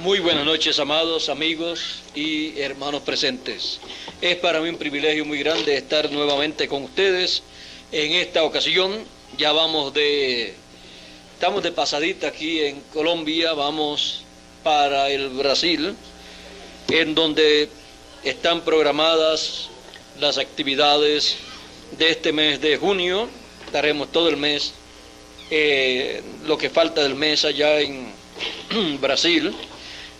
Muy buenas noches, amados amigos y hermanos presentes. Es para mí un privilegio muy grande estar nuevamente con ustedes. En esta ocasión ya estamos de pasadita aquí en Colombia, vamos para el Brasil, en donde están programadas las actividades de este mes de junio. Estaremos todo el mes, lo que falta del mes allá en Brasil.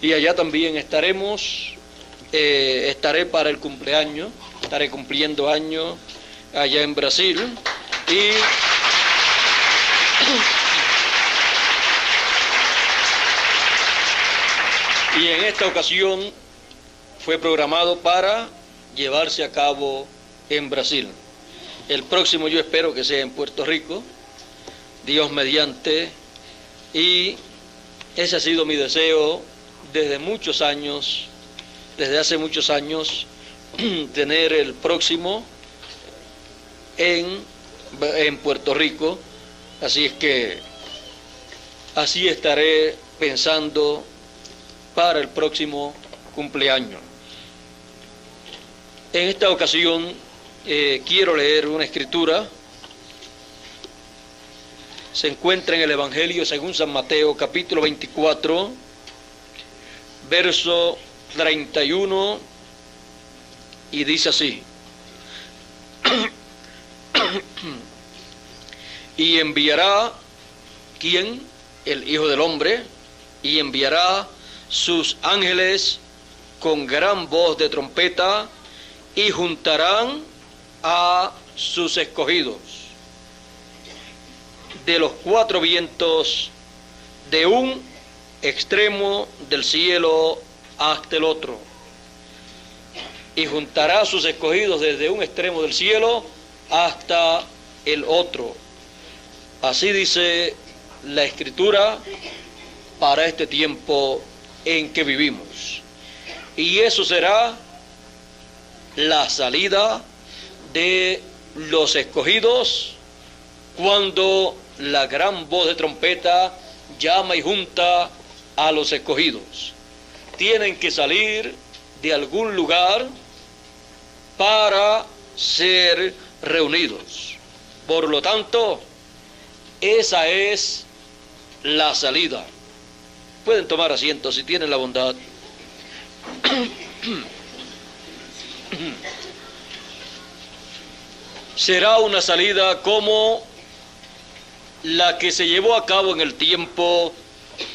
Y allá también estaré para el cumpleaños, estaré cumpliendo años allá en Brasil. Y en esta ocasión fue programado para llevarse a cabo en Brasil. El próximo yo espero que sea en Puerto Rico, Dios mediante, y ese ha sido mi deseo desde hace muchos años, tener el próximo en Puerto Rico. Así es que así estaré pensando para el próximo cumpleaños. En esta ocasión quiero leer una escritura. Se encuentra en el Evangelio según San Mateo, capítulo 24, verso 31, y dice así: y enviará, ¿quién? El Hijo del Hombre, y enviará sus ángeles con gran voz de trompeta, y juntarán a sus escogidos de los cuatro vientos, de un extremo del cielo hasta el otro. Y juntará a sus escogidos desde un extremo del cielo hasta el otro. Así dice la Escritura para este tiempo en que vivimos. Y eso será la salida de los escogidos cuando la gran voz de trompeta llama y junta a los escogidos. Tienen que salir de algún lugar para ser reunidos. Por lo tanto, esa es la salida. Pueden tomar asiento si tienen la bondad. Será una salida como la que se llevó a cabo en el tiempo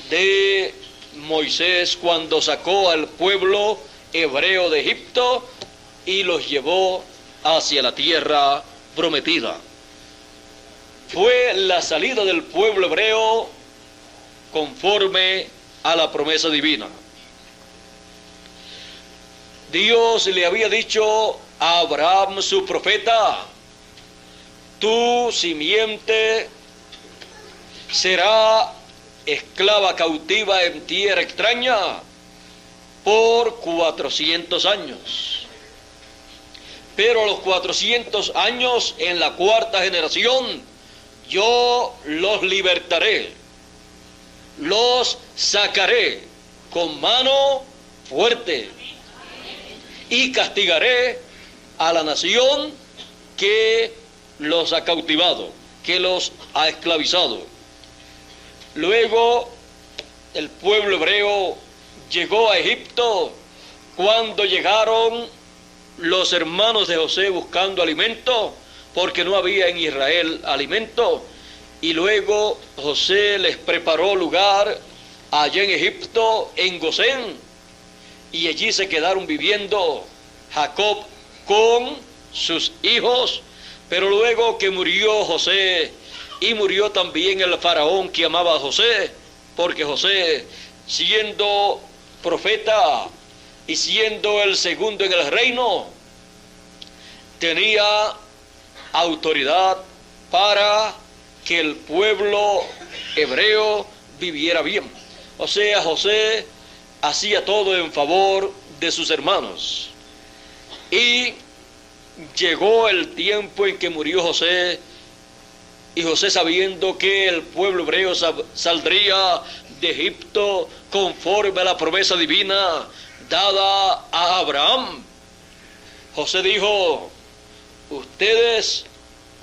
de Moisés, cuando sacó al pueblo hebreo de Egipto y los llevó hacia la tierra prometida. Fue la salida del pueblo hebreo conforme a la promesa divina. Dios le había dicho a Abraham, su profeta: tu simiente será esclava cautiva en tierra extraña por 400 años. Pero a los 400 años, en la cuarta generación, yo los libertaré, los sacaré con mano fuerte y castigaré a la nación que los ha cautivado, que los ha esclavizado. Luego el pueblo hebreo llegó a Egipto cuando llegaron los hermanos de José buscando alimento, porque no había en Israel alimento, y luego José les preparó lugar allá en Egipto, en Gosén, y allí se quedaron viviendo Jacob con sus hijos. Pero luego que murió José, y murió también el faraón que amaba a José, porque José, siendo profeta y siendo el segundo en el reino, tenía autoridad para que el pueblo hebreo viviera bien. O sea, José hacía todo en favor de sus hermanos. Y llegó el tiempo en que murió José, y José, sabiendo que el pueblo hebreo saldría de Egipto conforme a la promesa divina dada a Abraham. José dijo: ustedes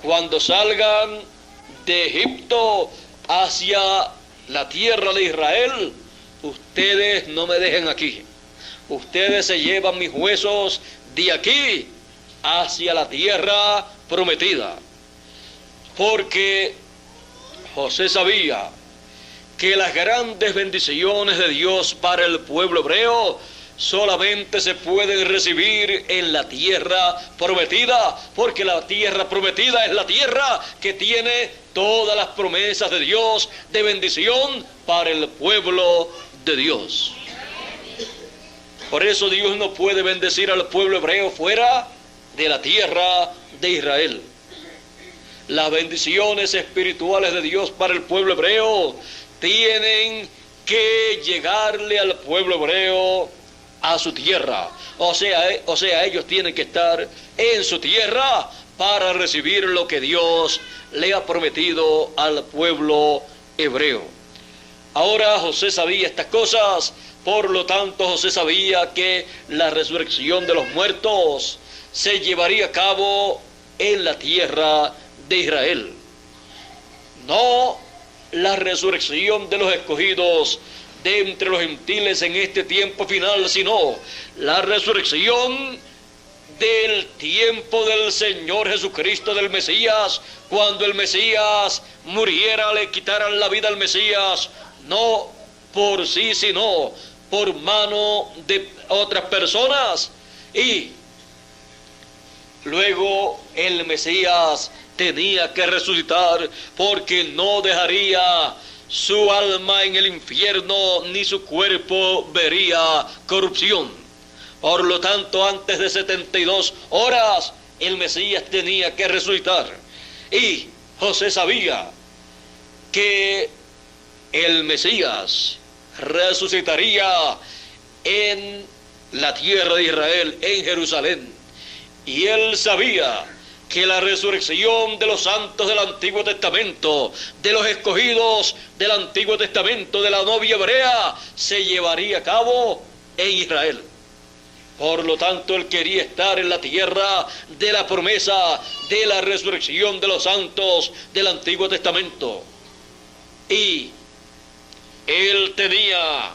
cuando salgan de Egipto hacia la tierra de Israel, ustedes no me dejen aquí. Ustedes se llevan mis huesos de aquí hacia la tierra prometida. Porque José sabía que las grandes bendiciones de Dios para el pueblo hebreo solamente se pueden recibir en la tierra prometida, porque la tierra prometida es la tierra que tiene todas las promesas de Dios de bendición para el pueblo de Dios. Por eso Dios no puede bendecir al pueblo hebreo fuera de la tierra de Israel. Las bendiciones espirituales de Dios para el pueblo hebreo tienen que llegarle al pueblo hebreo a su tierra. O sea, ellos tienen que estar en su tierra para recibir lo que Dios le ha prometido al pueblo hebreo. Ahora José sabía estas cosas, por lo tanto José sabía que la resurrección de los muertos se llevaría a cabo en la tierra de Israel. No la resurrección de los escogidos de entre los gentiles en este tiempo final, sino la resurrección del tiempo del Señor Jesucristo, del Mesías, cuando el Mesías muriera, le quitaran la vida al Mesías, no por sí, sino por mano de otras personas. Y luego el Mesías tenía que resucitar, porque no dejaría su alma en el infierno, ni su cuerpo vería corrupción. Por lo tanto, antes de 72 horas, el Mesías tenía que resucitar. Y José sabía que el Mesías resucitaría en la tierra de Israel, en Jerusalén. Y él sabía que la resurrección de los santos del Antiguo Testamento, de los escogidos del Antiguo Testamento, de la novia hebrea, se llevaría a cabo en Israel. Por lo tanto, él quería estar en la tierra de la promesa de la resurrección de los santos del Antiguo Testamento. Y él tenía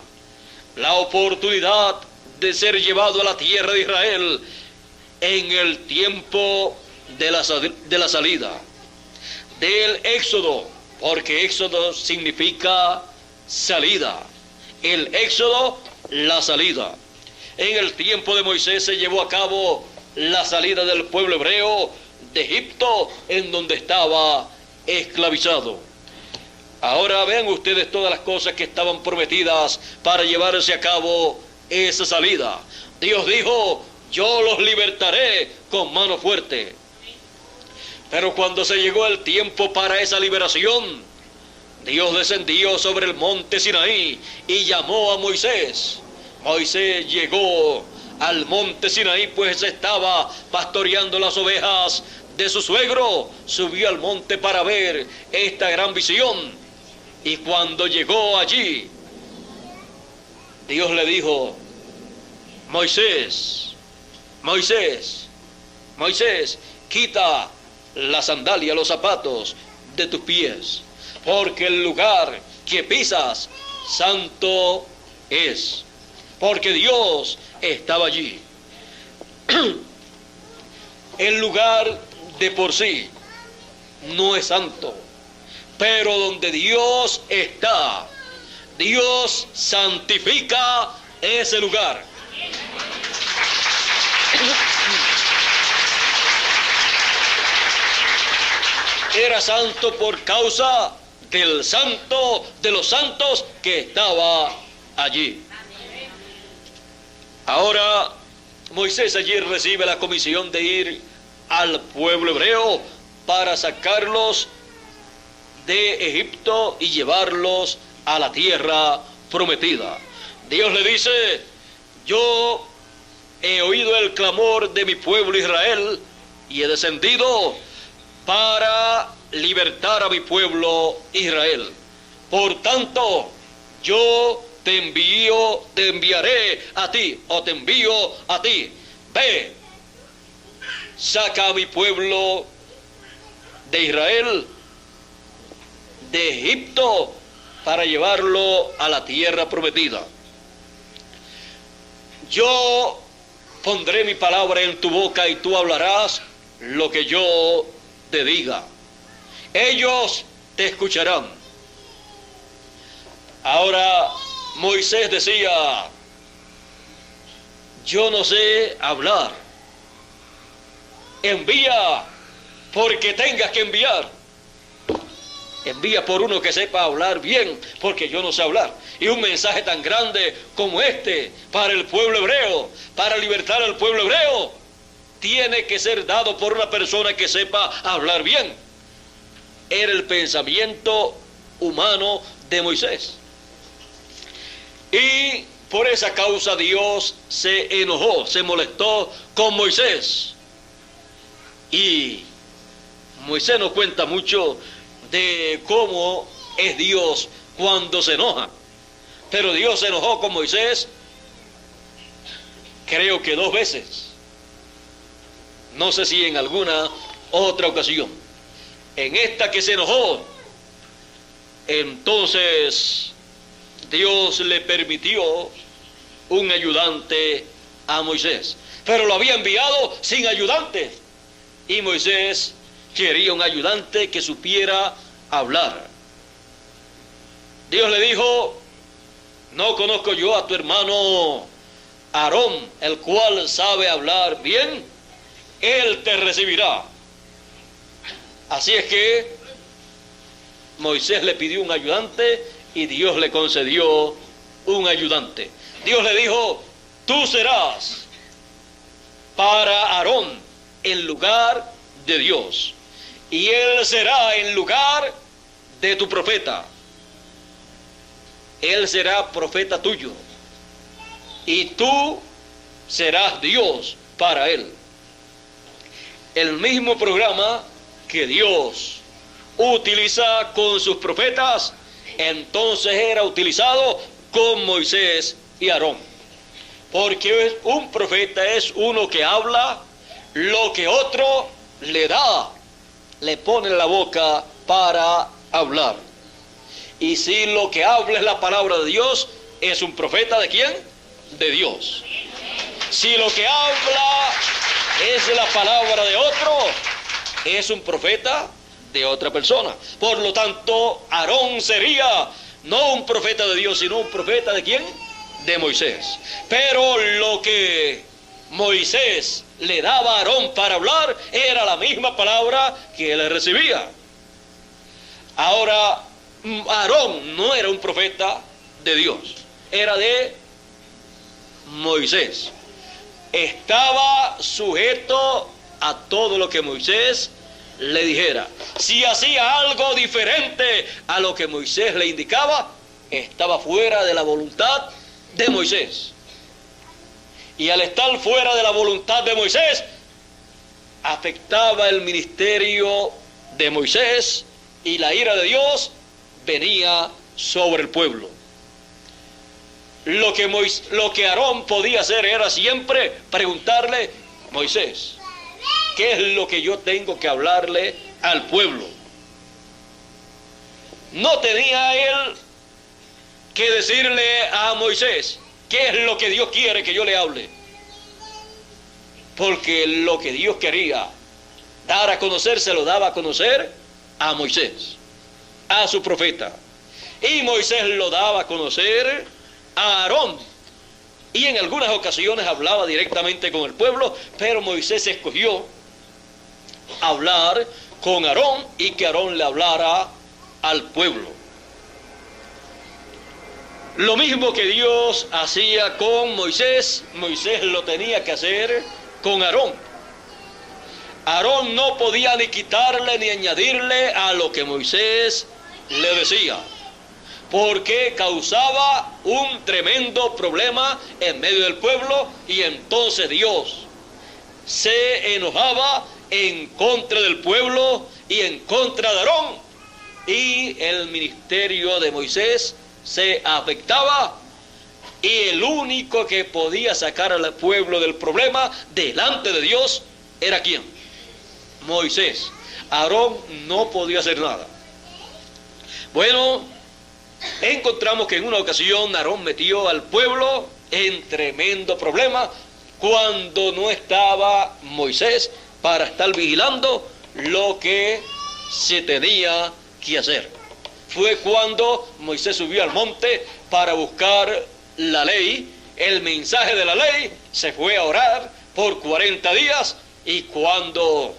la oportunidad de ser llevado a la tierra de Israel en el tiempo de la salida, del éxodo, porque éxodo significa salida. El éxodo, la salida. En el tiempo de Moisés se llevó a cabo la salida del pueblo hebreo de Egipto, en donde estaba esclavizado. Ahora vean ustedes todas las cosas que estaban prometidas para llevarse a cabo esa salida. Dios dijo: yo los libertaré con mano fuerte. Pero cuando se llegó el tiempo para esa liberación, Dios descendió sobre el monte Sinaí y llamó a Moisés. Moisés llegó al monte Sinaí, pues estaba pastoreando las ovejas de su suegro. Subió al monte para ver esta gran visión. Y cuando llegó allí, Dios le dijo: Moisés, Moisés, Moisés, quita la sandalia, los zapatos de tus pies, porque el lugar que pisas santo es, porque Dios estaba allí. El lugar de por sí no es santo, pero donde Dios está, Dios santifica ese lugar. Era santo por causa del santo de los santos que estaba allí. Ahora Moisés allí recibe la comisión de ir al pueblo hebreo para sacarlos de Egipto y llevarlos a la tierra prometida. Dios le dice: yo he oído el clamor de mi pueblo Israel y he descendido para libertar a mi pueblo Israel. Por tanto, yo te enviaré a ti, o te envío a ti. Ve, saca a mi pueblo de Israel, de Egipto, para llevarlo a la tierra prometida. Yo pondré mi palabra en tu boca y tú hablarás lo que yo te diga. Ellos te escucharán. Ahora Moisés decía, yo no sé hablar. Envía porque tengas que enviar. Envía por uno que sepa hablar bien, porque yo no sé hablar. Y un mensaje tan grande como este para el pueblo hebreo, para libertar al pueblo hebreo, tiene que ser dado por una persona que sepa hablar bien. Era el pensamiento humano de Moisés. Y por esa causa Dios se enojó, se molestó con Moisés. Y Moisés nos cuenta mucho de cómo es Dios cuando se enoja. Pero Dios se enojó con Moisés, creo que 2 veces. No sé si en alguna otra ocasión. En esta que se enojó, entonces Dios le permitió un ayudante a Moisés. Pero lo había enviado sin ayudante. Y Moisés quería un ayudante que supiera hablar. Dios le dijo, no conozco yo a tu hermano Aarón, el cual sabe hablar bien, él te recibirá. Así es que Moisés le pidió un ayudante y Dios le concedió un ayudante. Dios le dijo, tú serás para Aarón en lugar de Dios, y él será en lugar de tu profeta. Él será profeta tuyo, y tú serás Dios para él. El mismo programa que Dios utiliza con sus profetas, entonces era utilizado con Moisés y Aarón. Porque un profeta es uno que habla lo que otro le da, le pone en la boca para hablar. Y si lo que habla es la palabra de Dios, ¿es un profeta de quién? De Dios. Si lo que habla es la palabra de otro, es un profeta de otra persona. Por lo tanto, Aarón sería no un profeta de Dios, sino un profeta de quién? De Moisés. Pero lo que Moisés le daba a Aarón para hablar era la misma palabra que él recibía. Ahora, Aarón no era un profeta de Dios, era de Moisés. Estaba sujeto a todo lo que Moisés le dijera. Si hacía algo diferente a lo que Moisés le indicaba, estaba fuera de la voluntad de Moisés. Y al estar fuera de la voluntad de Moisés, afectaba el ministerio de Moisés y la ira de Dios venía sobre el pueblo. Lo que Aarón podía hacer era siempre preguntarle, Moisés, ¿qué es lo que yo tengo que hablarle al pueblo? No tenía él que decirle a Moisés, ¿qué es lo que Dios quiere que yo le hable? Porque lo que Dios quería dar a conocer, se lo daba a conocer a Moisés, a su profeta. Y Moisés lo daba a conocer a Aarón. Y en algunas ocasiones hablaba directamente con el pueblo, pero Moisés escogió hablar con Aarón y que Aarón le hablara al pueblo. Lo mismo que Dios hacía con Moisés, Moisés lo tenía que hacer con Aarón. Aarón no podía ni quitarle ni añadirle a lo que Moisés le decía, porque causaba un tremendo problema en medio del pueblo, y entonces Dios se enojaba en contra del pueblo y en contra de Aarón, y el ministerio de Moisés se afectaba, y el único que podía sacar al pueblo del problema delante de Dios era ¿quién? Moisés. Aarón no podía hacer nada. Bueno, encontramos que en una ocasión Aarón metió al pueblo en tremendo problema cuando no estaba Moisés para estar vigilando lo que se tenía que hacer. Fue cuando Moisés subió al monte para buscar la ley, el mensaje de la ley, se fue a orar por 40 días, y cuando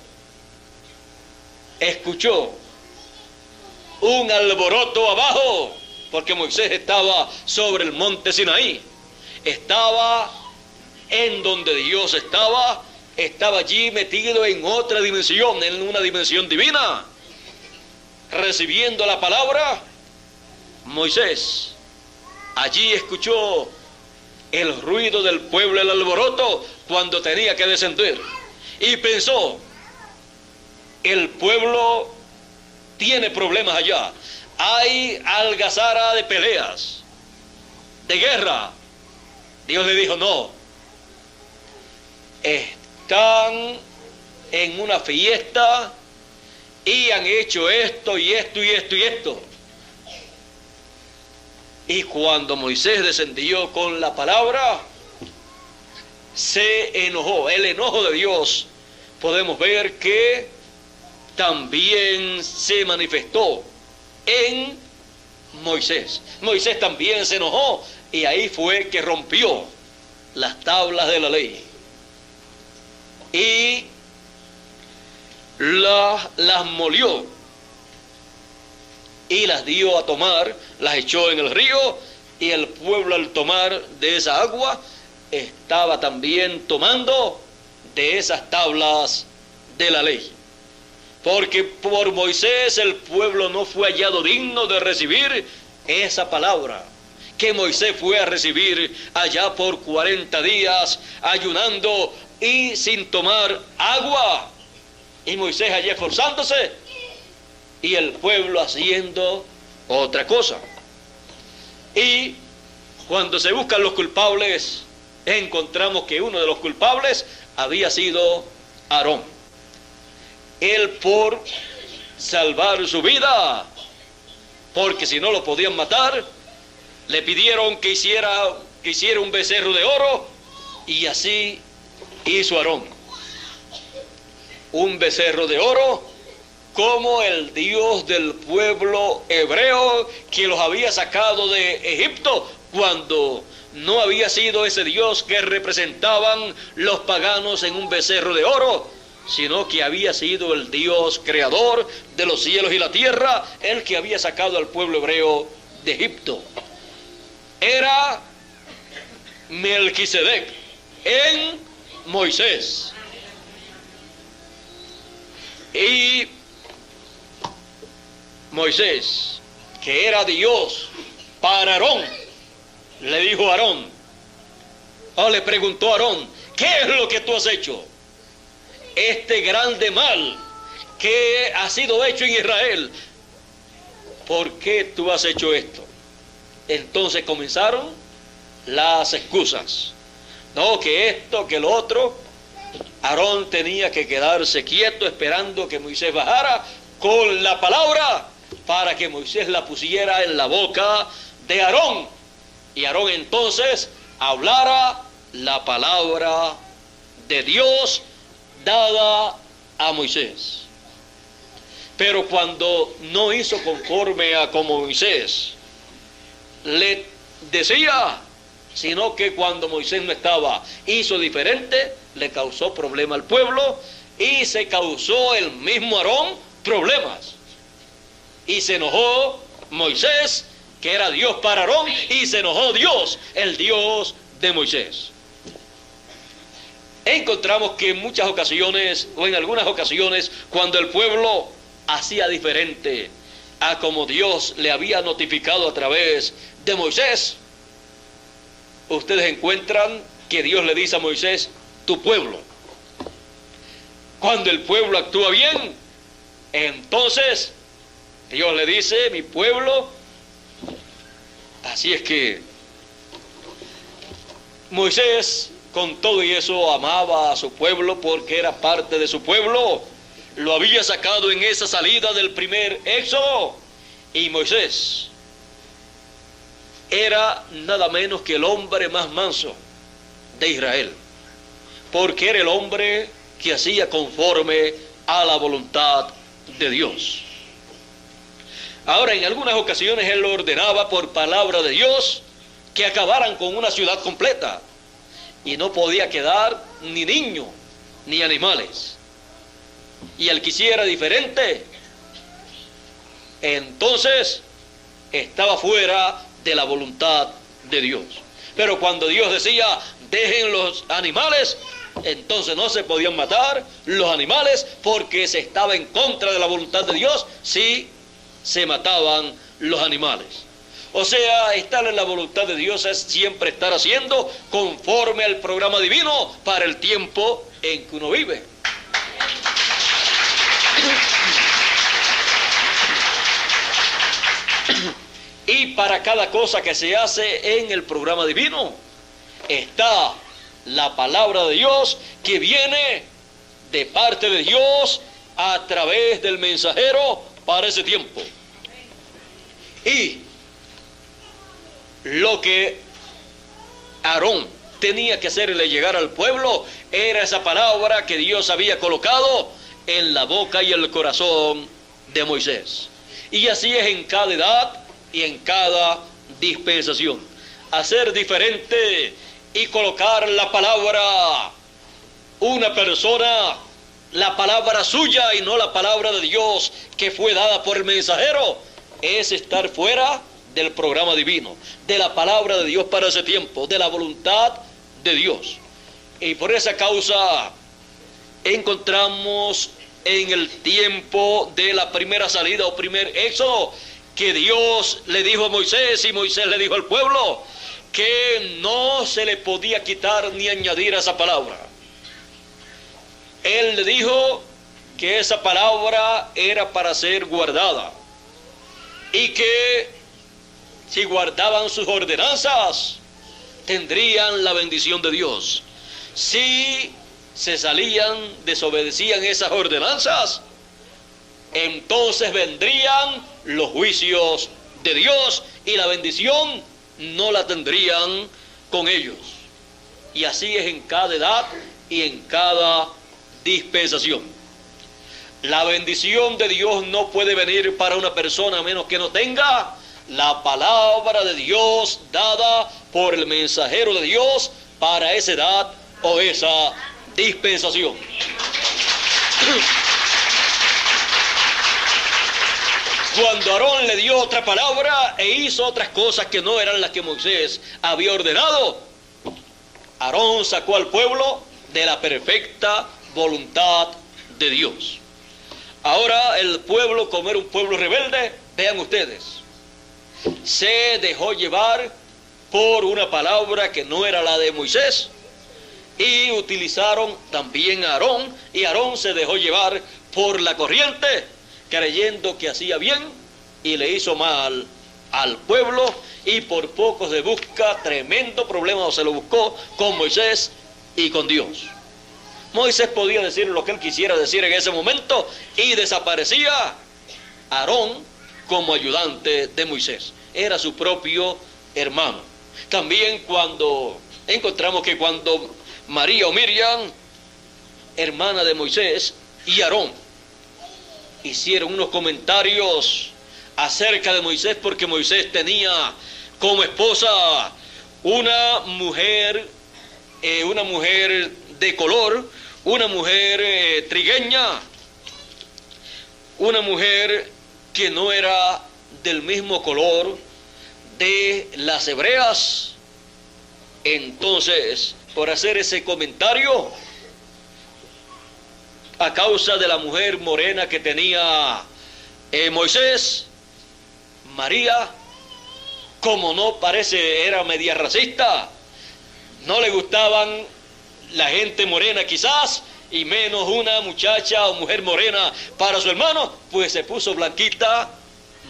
escuchó un alboroto abajo, porque Moisés estaba sobre el monte Sinaí, estaba en donde Dios estaba allí metido en otra dimensión, en una dimensión divina, recibiendo la palabra. Moisés allí escuchó el ruido del pueblo, el alboroto, cuando tenía que descender, y pensó, el pueblo tiene problemas allá, hay algazara de peleas, de guerra. Dios le dijo, no, están en una fiesta y han hecho esto y esto y esto y esto. Y cuando Moisés descendió con la palabra, se enojó. El enojo de Dios podemos ver que también se manifestó en Moisés. Moisés también se enojó, y ahí fue que rompió las tablas de la ley y las molió y las dio a tomar, las echó en el río, y el pueblo, al tomar de esa agua, estaba también tomando de esas tablas de la ley. Porque por Moisés el pueblo no fue hallado digno de recibir esa palabra que Moisés fue a recibir allá por 40 días, ayunando y sin tomar agua. Y Moisés allí esforzándose, y el pueblo haciendo otra cosa. Y cuando se buscan los culpables, encontramos que uno de los culpables había sido Aarón. Él, por salvar su vida, porque si no lo podían matar, le pidieron que hiciera un becerro de oro, y así hizo Aarón. Un becerro de oro, como el Dios del pueblo hebreo que los había sacado de Egipto, cuando no había sido ese Dios que representaban los paganos en un becerro de oro, sino que había sido el Dios creador de los cielos y la tierra, el que había sacado al pueblo hebreo de Egipto. Era Melquisedec en Moisés. Y Moisés, que era Dios para Aarón, le dijo a Aarón, o le preguntó a Aarón, ¿qué es lo que tú has hecho? Este grande mal que ha sido hecho en Israel, ¿por qué tú has hecho esto? Entonces comenzaron las excusas. No, que esto, que lo otro. Aarón tenía que quedarse quieto esperando que Moisés bajara con la palabra, para que Moisés la pusiera en la boca de Aarón, y Aarón entonces hablara la palabra de Dios dada a Moisés. Pero cuando no hizo conforme a como Moisés le decía, sino que cuando Moisés no estaba, hizo diferente, le causó problema al pueblo, y se causó el mismo Aarón problemas. Y se enojó Moisés, que era Dios para Aarón, y se enojó Dios, el Dios de Moisés. Encontramos que en muchas ocasiones, o en algunas ocasiones, cuando el pueblo hacía diferente a como Dios le había notificado a través de Moisés, ustedes encuentran que Dios le dice a Moisés, tu pueblo. Cuando el pueblo actúa bien, entonces Dios le dice, mi pueblo Así es que Moisés, con todo y eso, amaba a su pueblo porque era parte de su pueblo. Lo había sacado en esa salida del primer éxodo. Y Moisés era nada menos que el hombre más manso de Israel, porque era el hombre que hacía conforme a la voluntad de Dios. Ahora, en algunas ocasiones él ordenaba por palabra de Dios que acabaran con una ciudad completa, y no podía quedar ni niño ni animales. Y el que hiciera diferente, entonces estaba fuera de la voluntad de Dios. Pero cuando Dios decía, dejen los animales, entonces no se podían matar los animales, porque se estaba en contra de la voluntad de Dios si se mataban los animales. O sea, estar en la voluntad de Dios es siempre estar haciendo conforme al programa divino para el tiempo en que uno vive. Y para cada cosa que se hace en el programa divino está la palabra de Dios que viene de parte de Dios a través del mensajero para ese tiempo. Y lo que Aarón tenía que hacerle llegar al pueblo era esa palabra que Dios había colocado en la boca y el corazón de Moisés. Y así es en cada edad y en cada dispensación. Hacer diferente y colocar la palabra, una persona, la palabra suya y no la palabra de Dios que fue dada por el mensajero, es estar fuera del programa divino, de la palabra de Dios para ese tiempo, de la voluntad de Dios. Y por esa causa encontramos en el tiempo de la primera salida o primer éxodo que Dios le dijo a Moisés y Moisés le dijo al pueblo que no se le podía quitar ni añadir a esa palabra. Él le dijo que esa palabra era para ser guardada y que si guardaban sus ordenanzas tendrían la bendición de Dios. Si se salían, desobedecían esas ordenanzas, entonces vendrían los juicios de Dios y la bendición no la tendrían con ellos. Y así es en cada edad y en cada dispensación. La bendición de Dios no puede venir para una persona a menos que no tenga la palabra de Dios dada por el mensajero de Dios para esa edad o esa dispensación. Cuando Aarón le dio otra palabra e hizo otras cosas que no eran las que Moisés había ordenado, Aarón sacó al pueblo de la perfecta voluntad de Dios. Ahora el pueblo, como era un pueblo rebelde, vean ustedes, se dejó llevar por una palabra que no era la de Moisés y utilizaron también a Aarón, y Aarón se dejó llevar por la corriente creyendo que hacía bien y le hizo mal al pueblo, y por poco se busca tremendo problema, o se lo buscó con Moisés y con Dios. Moisés podía decir lo que él quisiera decir en ese momento y desaparecía Aarón como ayudante de Moisés. Era su propio hermano. También cuando encontramos que cuando María o Miriam, hermana de Moisés, y Aarón hicieron unos comentarios acerca de Moisés, porque Moisés tenía como esposa una mujer de color, una mujer trigueña, una mujer que no era del mismo color de las hebreas. Entonces, por hacer ese comentario, a causa de la mujer morena que tenía Moisés, María, como no parece, era media racista, no le gustaban la gente morena quizás, y menos una muchacha o mujer morena para su hermano, pues se puso blanquita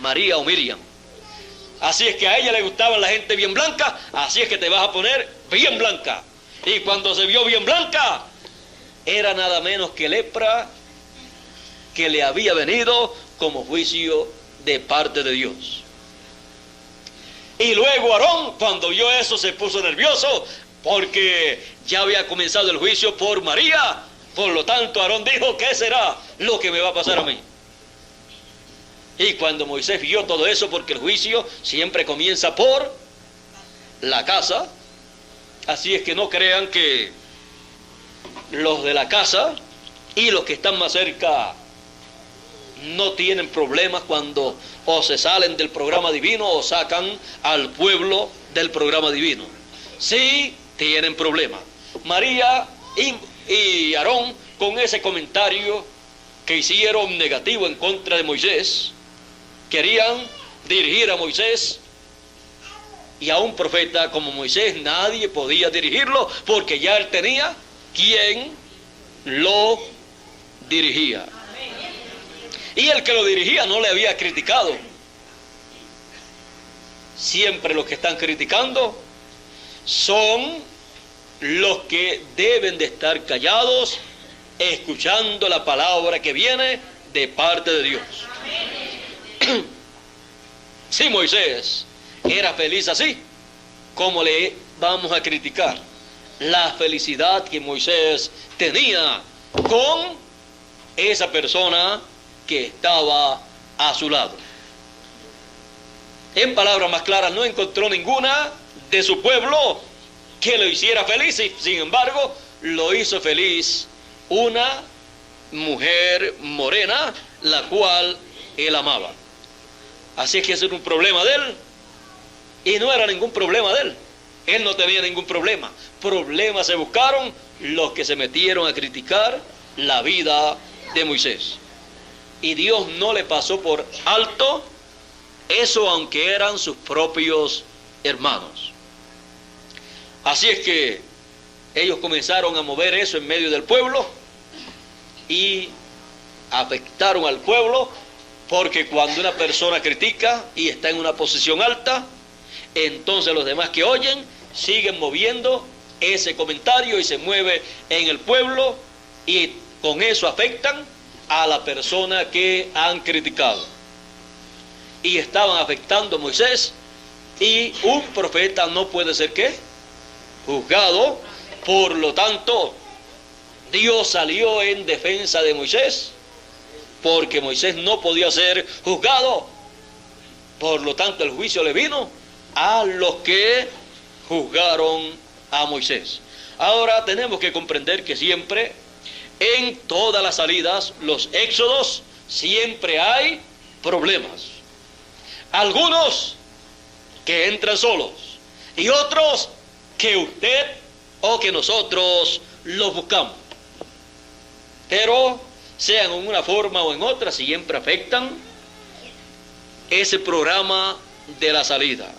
María o Miriam. Así es que a ella le gustaba la gente bien blanca, así es que te vas a poner bien blanca. Y cuando se vio bien blanca, era nada menos que lepra que le había venido como juicio de parte de Dios. Y luego Aarón, cuando vio eso, se puso nervioso porque ya había comenzado el juicio por María. Por lo tanto, Aarón dijo, ¿qué será lo que me va a pasar a mí? Y cuando Moisés vio todo eso, porque el juicio siempre comienza por la casa, así es que no crean que los de la casa y los que están más cerca no tienen problemas cuando o se salen del programa divino o sacan al pueblo del programa divino. Sí tienen problemas. María y Aarón, con ese comentario que hicieron negativo en contra de Moisés, querían dirigir a Moisés, y a un profeta como Moisés nadie podía dirigirlo porque ya él tenía quien lo dirigía. Y el que lo dirigía no le había criticado. Siempre los que están criticando son los que deben de estar callados, escuchando la palabra que viene de parte de Dios. Si Moisés era feliz así, ¿cómo le vamos a criticar la felicidad que Moisés tenía con esa persona que estaba a su lado? En palabras más claras, no encontró ninguna de su pueblo que lo hiciera feliz, y sin embargo lo hizo feliz una mujer morena, la cual él amaba. Así es que ese era un problema de él, y no era ningún problema de él. Él no tenía ningún problema. Problemas se buscaron los que se metieron a criticar la vida de Moisés. Y Dios no le pasó por alto eso, aunque eran sus propios hermanos. Así es que ellos comenzaron a mover eso en medio del pueblo y afectaron al pueblo, porque cuando una persona critica y está en una posición alta, entonces los demás que oyen siguen moviendo ese comentario y se mueve en el pueblo, y con eso afectan a la persona que han criticado. Y estaban afectando a Moisés, y un profeta no puede ser ¿qué? Juzgado. Por lo tanto, Dios salió en defensa de Moisés, porque Moisés no podía ser juzgado. Por lo tanto, el juicio le vino a los que juzgaron a Moisés. Ahora tenemos que comprender que siempre, en todas las salidas, los éxodos, siempre hay problemas. Algunos que entran solos y otros que usted o que nosotros los buscamos. Pero sean en una forma o en otra, siempre afectan ese programa de la salida.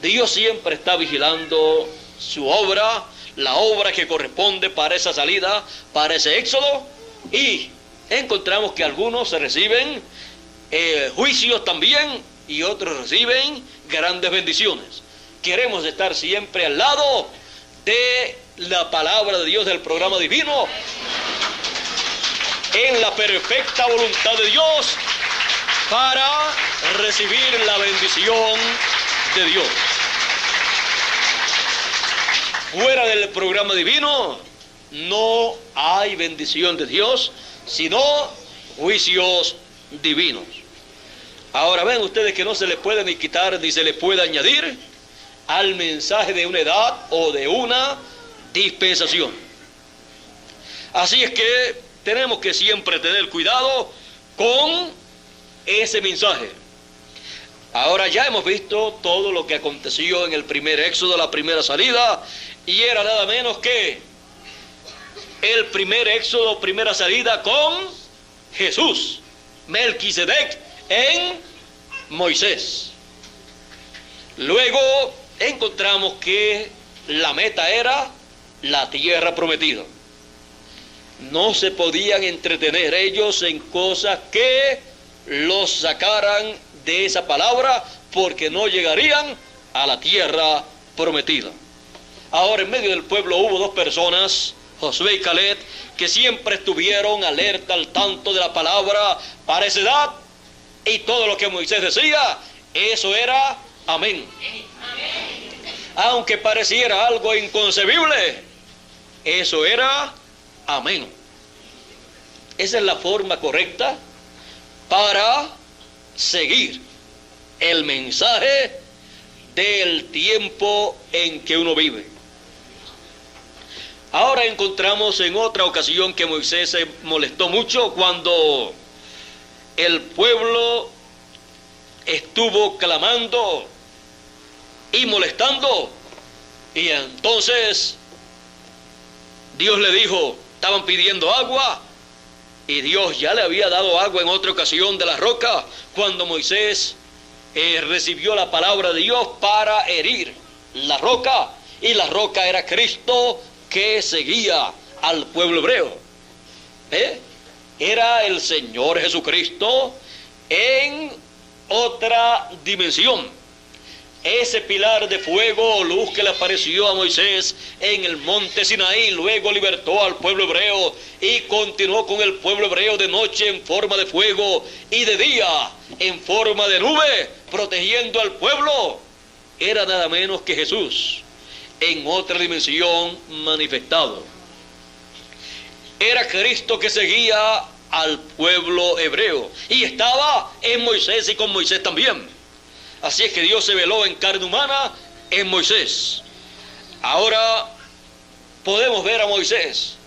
Dios siempre está vigilando su obra, la obra que corresponde para esa salida, para ese éxodo, y encontramos que algunos se reciben juicios también, y otros reciben grandes bendiciones. Queremos estar siempre al lado de la palabra de Dios, del programa divino, en la perfecta voluntad de Dios, para recibir la bendición de Dios. Fuera del programa divino no hay bendición de Dios, sino juicios divinos. Ahora ven ustedes que no se le puede ni quitar ni se le puede añadir al mensaje de una edad o de una dispensación. Así es que tenemos que siempre tener cuidado con ese mensaje. Ahora ya hemos visto todo lo que aconteció en el primer éxodo, la primera salida, y era nada menos que el primer éxodo, primera salida con Jesús, Melquisedec en Moisés. Luego encontramos que la meta era la tierra prometida. No se podían entretener ellos en cosas que los sacaran de esa palabra, porque no llegarían a la tierra prometida. Ahora, en medio del pueblo hubo dos personas, Josué y Caleb, que siempre estuvieron alerta al tanto de la palabra para esa edad, y todo lo que Moisés decía, eso era amén. Aunque pareciera algo inconcebible, eso era amén. Esa es la forma correcta para seguir el mensaje del tiempo en que uno vive. Ahora encontramos en otra ocasión que Moisés se molestó mucho cuando el pueblo estuvo clamando y molestando, y entonces Dios le dijo, estaban pidiendo agua, y Dios ya le había dado agua en otra ocasión de la roca, cuando Moisés recibió la palabra de Dios para herir la roca, y la roca era Cristo que seguía al pueblo hebreo. Era el Señor Jesucristo en otra dimensión. Ese pilar de fuego o luz que le apareció a Moisés en el monte Sinaí, luego libertó al pueblo hebreo y continuó con el pueblo hebreo de noche en forma de fuego y de día en forma de nube, protegiendo al pueblo. Era nada menos que Jesús en otra dimensión manifestado. Era Cristo que seguía al pueblo hebreo y estaba en Moisés y con Moisés también. Así es que Dios se veló en carne humana en Moisés. Ahora podemos ver a Moisés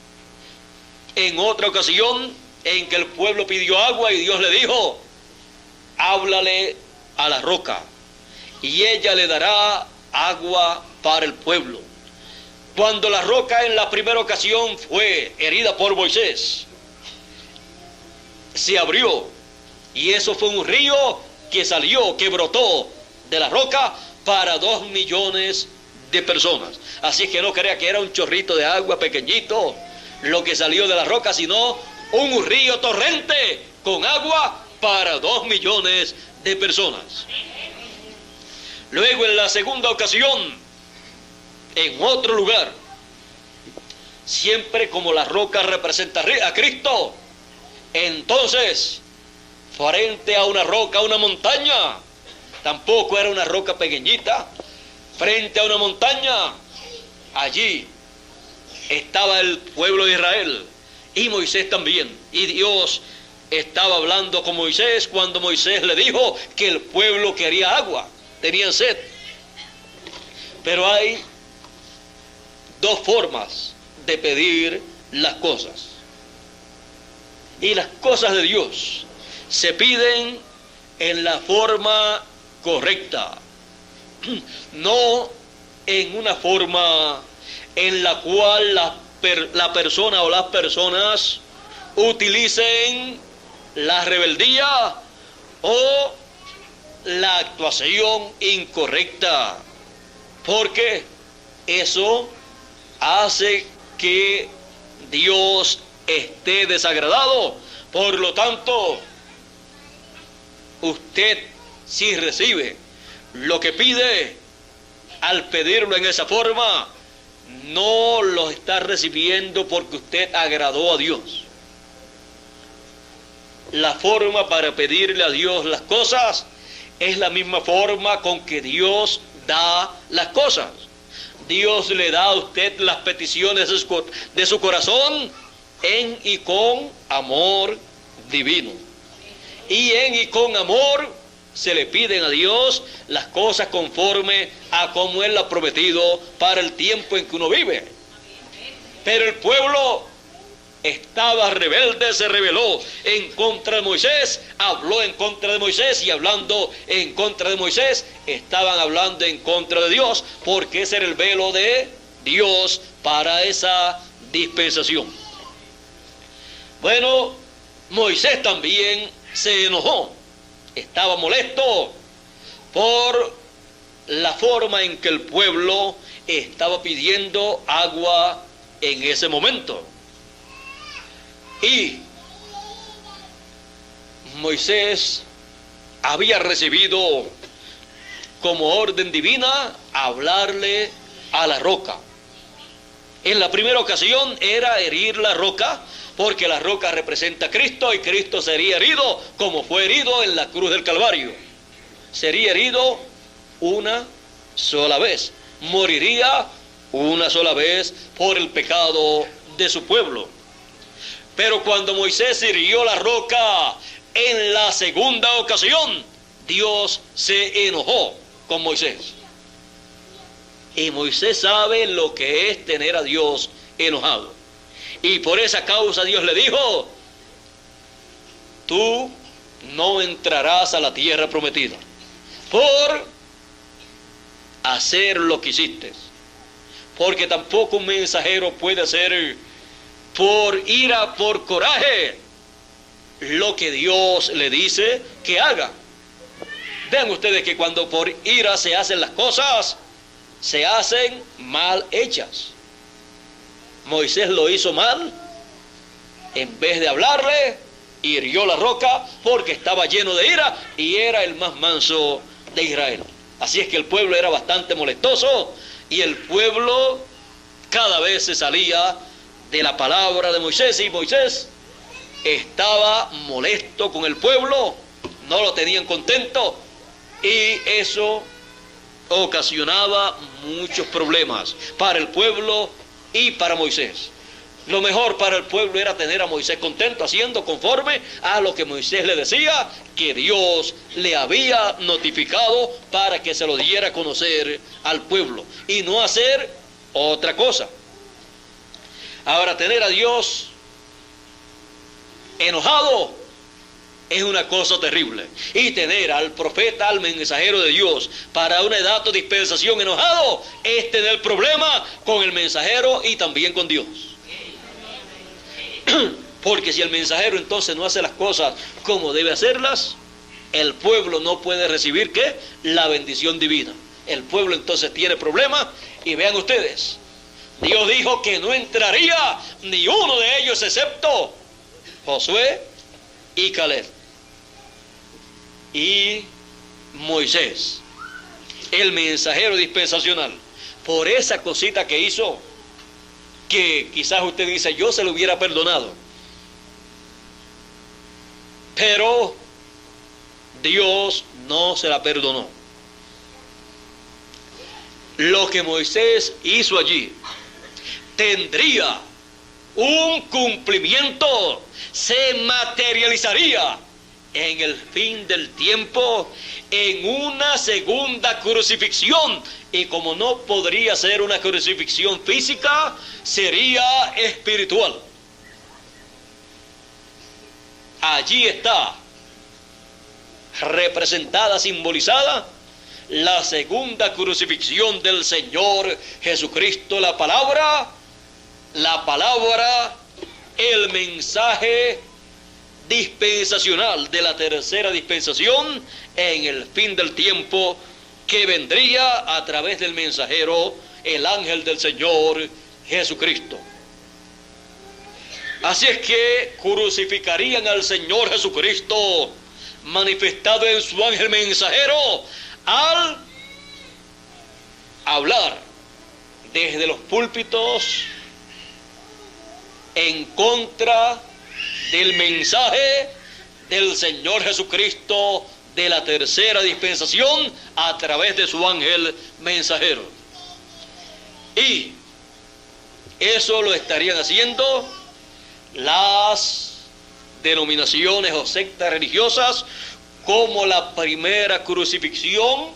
en otra ocasión en que el pueblo pidió agua y Dios le dijo, háblale a la roca y ella le dará agua para el pueblo. Cuando la roca en la primera ocasión fue herida por Moisés, se abrió y eso fue un río que salió, que brotó de la roca para 2 millones de personas. Así es que no crea que era un chorrito de agua pequeñito lo que salió de la roca, sino un río torrente con agua para 2 millones de personas. Luego en la segunda ocasión, en otro lugar, siempre como la roca representa a Cristo, entonces frente a una roca, una montaña, tampoco era una roca pequeñita, frente a una montaña, allí estaba el pueblo de Israel y Moisés también, y Dios estaba hablando con Moisés cuando Moisés le dijo que el pueblo quería agua, tenían sed. Pero hay dos formas de pedir las cosas, y las cosas de Dios se piden en la forma correcta, no en una forma en la cual la persona o las personas utilicen la rebeldía o la actuación incorrecta, porque eso hace que Dios esté desagradado. Por lo tanto, usted si recibe lo que pide, al pedirlo en esa forma, no lo está recibiendo porque usted agradó a Dios. La forma para pedirle a Dios las cosas es la misma forma con que Dios da las cosas. Dios le da a usted las peticiones de su corazón en y con amor divino. Y en y con amor se le piden a Dios las cosas conforme a como Él ha prometido para el tiempo en que uno vive. Pero el pueblo estaba rebelde, se rebeló en contra de Moisés, habló en contra de Moisés, y hablando en contra de Moisés, estaban hablando en contra de Dios, porque ese era el velo de Dios para esa dispensación. Bueno, Moisés también se enojó, estaba molesto por la forma en que el pueblo estaba pidiendo agua en ese momento. Y Moisés había recibido como orden divina, hablarle a la roca. En la primera ocasión era herir la roca, porque la roca representa a Cristo y Cristo sería herido como fue herido en la cruz del Calvario. Sería herido una sola vez, moriría una sola vez por el pecado de su pueblo. Pero cuando Moisés hirió la roca en la segunda ocasión, Dios se enojó con Moisés. Y Moisés sabe lo que es tener a Dios enojado. Y por esa causa Dios le dijo: tú no entrarás a la tierra prometida por hacer lo que hiciste. Porque tampoco un mensajero puede hacer por ira, por coraje, lo que Dios le dice que haga. Vean ustedes que cuando por ira se hacen las cosas, se hacen mal hechas. Moisés lo hizo mal. En vez de hablarle, hirió la roca porque estaba lleno de ira y era el más manso de Israel. Así es que el pueblo era bastante molestoso y el pueblo cada vez se salía de la palabra de Moisés, y Moisés estaba molesto con el pueblo, no lo tenían contento, y eso ocasionaba muchos problemas para el pueblo y para Moisés. Lo mejor para el pueblo era tener a Moisés contento, haciendo conforme a lo que Moisés le decía, que Dios le había notificado para que se lo diera a conocer al pueblo, y no hacer otra cosa. Ahora, tener a Dios enojado es una cosa terrible. Y tener al profeta, al mensajero de Dios, para una edad o dispensación enojado, es tener problema con el mensajero y también con Dios. Porque si el mensajero entonces no hace las cosas como debe hacerlas, el pueblo no puede recibir, ¿qué? La bendición divina. El pueblo entonces tiene problemas. Y vean ustedes, Dios dijo que no entraría ni uno de ellos excepto Josué y Caleb y Moisés, el mensajero dispensacional, por esa cosita que hizo, que quizás usted dice: yo se lo hubiera perdonado. Pero Dios no se la perdonó. Lo que Moisés hizo allí tendría un cumplimiento, se materializaría en el fin del tiempo en una segunda crucifixión. Y como no podría ser una crucifixión física, sería espiritual. Allí está representada, simbolizada, la segunda crucifixión del Señor Jesucristo, la palabra, el mensaje dispensacional de la tercera dispensación en el fin del tiempo, que vendría a través del mensajero, el ángel del Señor Jesucristo. Así es que crucificarían al Señor Jesucristo manifestado en su ángel mensajero al hablar desde los púlpitos en contra del mensaje del Señor Jesucristo de la tercera dispensación a través de su ángel mensajero. Y eso lo estarían haciendo las denominaciones o sectas religiosas, como la primera crucifixión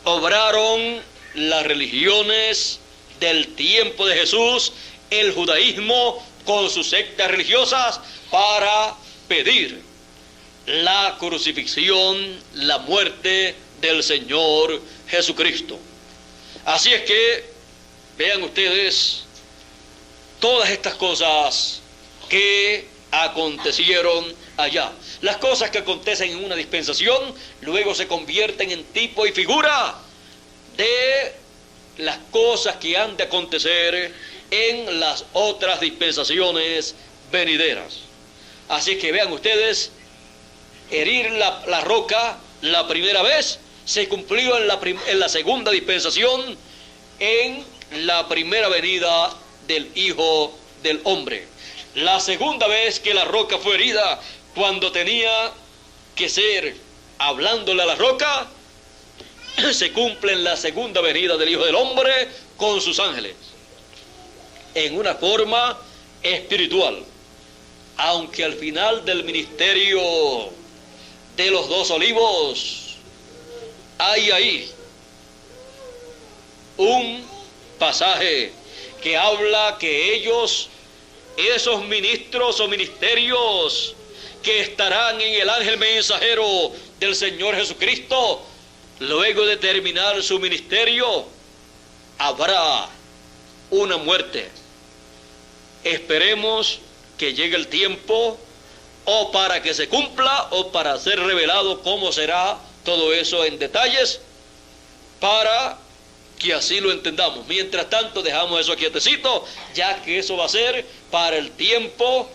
obraron las religiones del tiempo de Jesús, el judaísmo con sus sectas religiosas, para pedir la crucifixión, la muerte del Señor Jesucristo. Así es que vean ustedes todas estas cosas que acontecieron allá. Las cosas que acontecen en una dispensación luego se convierten en tipo y figura de las cosas que han de acontecer en las otras dispensaciones venideras. Así que vean ustedes, herir la roca la primera vez se cumplió en la segunda dispensación, en la primera venida del Hijo del Hombre. La segunda vez que la roca fue herida, cuando tenía que ser hablándole a la roca, se cumple en la segunda venida del Hijo del Hombre con sus ángeles, en una forma espiritual. Aunque al final del ministerio de los dos olivos hay ahí un pasaje que habla que ellos, esos ministros o ministerios que estarán en el ángel mensajero del Señor Jesucristo, luego de terminar su ministerio, habrá una muerte. Esperemos que llegue el tiempo, o para que se cumpla, o para ser revelado cómo será todo eso en detalles, para que así lo entendamos. Mientras tanto, dejamos eso quietecito, ya que eso va a ser para el tiempo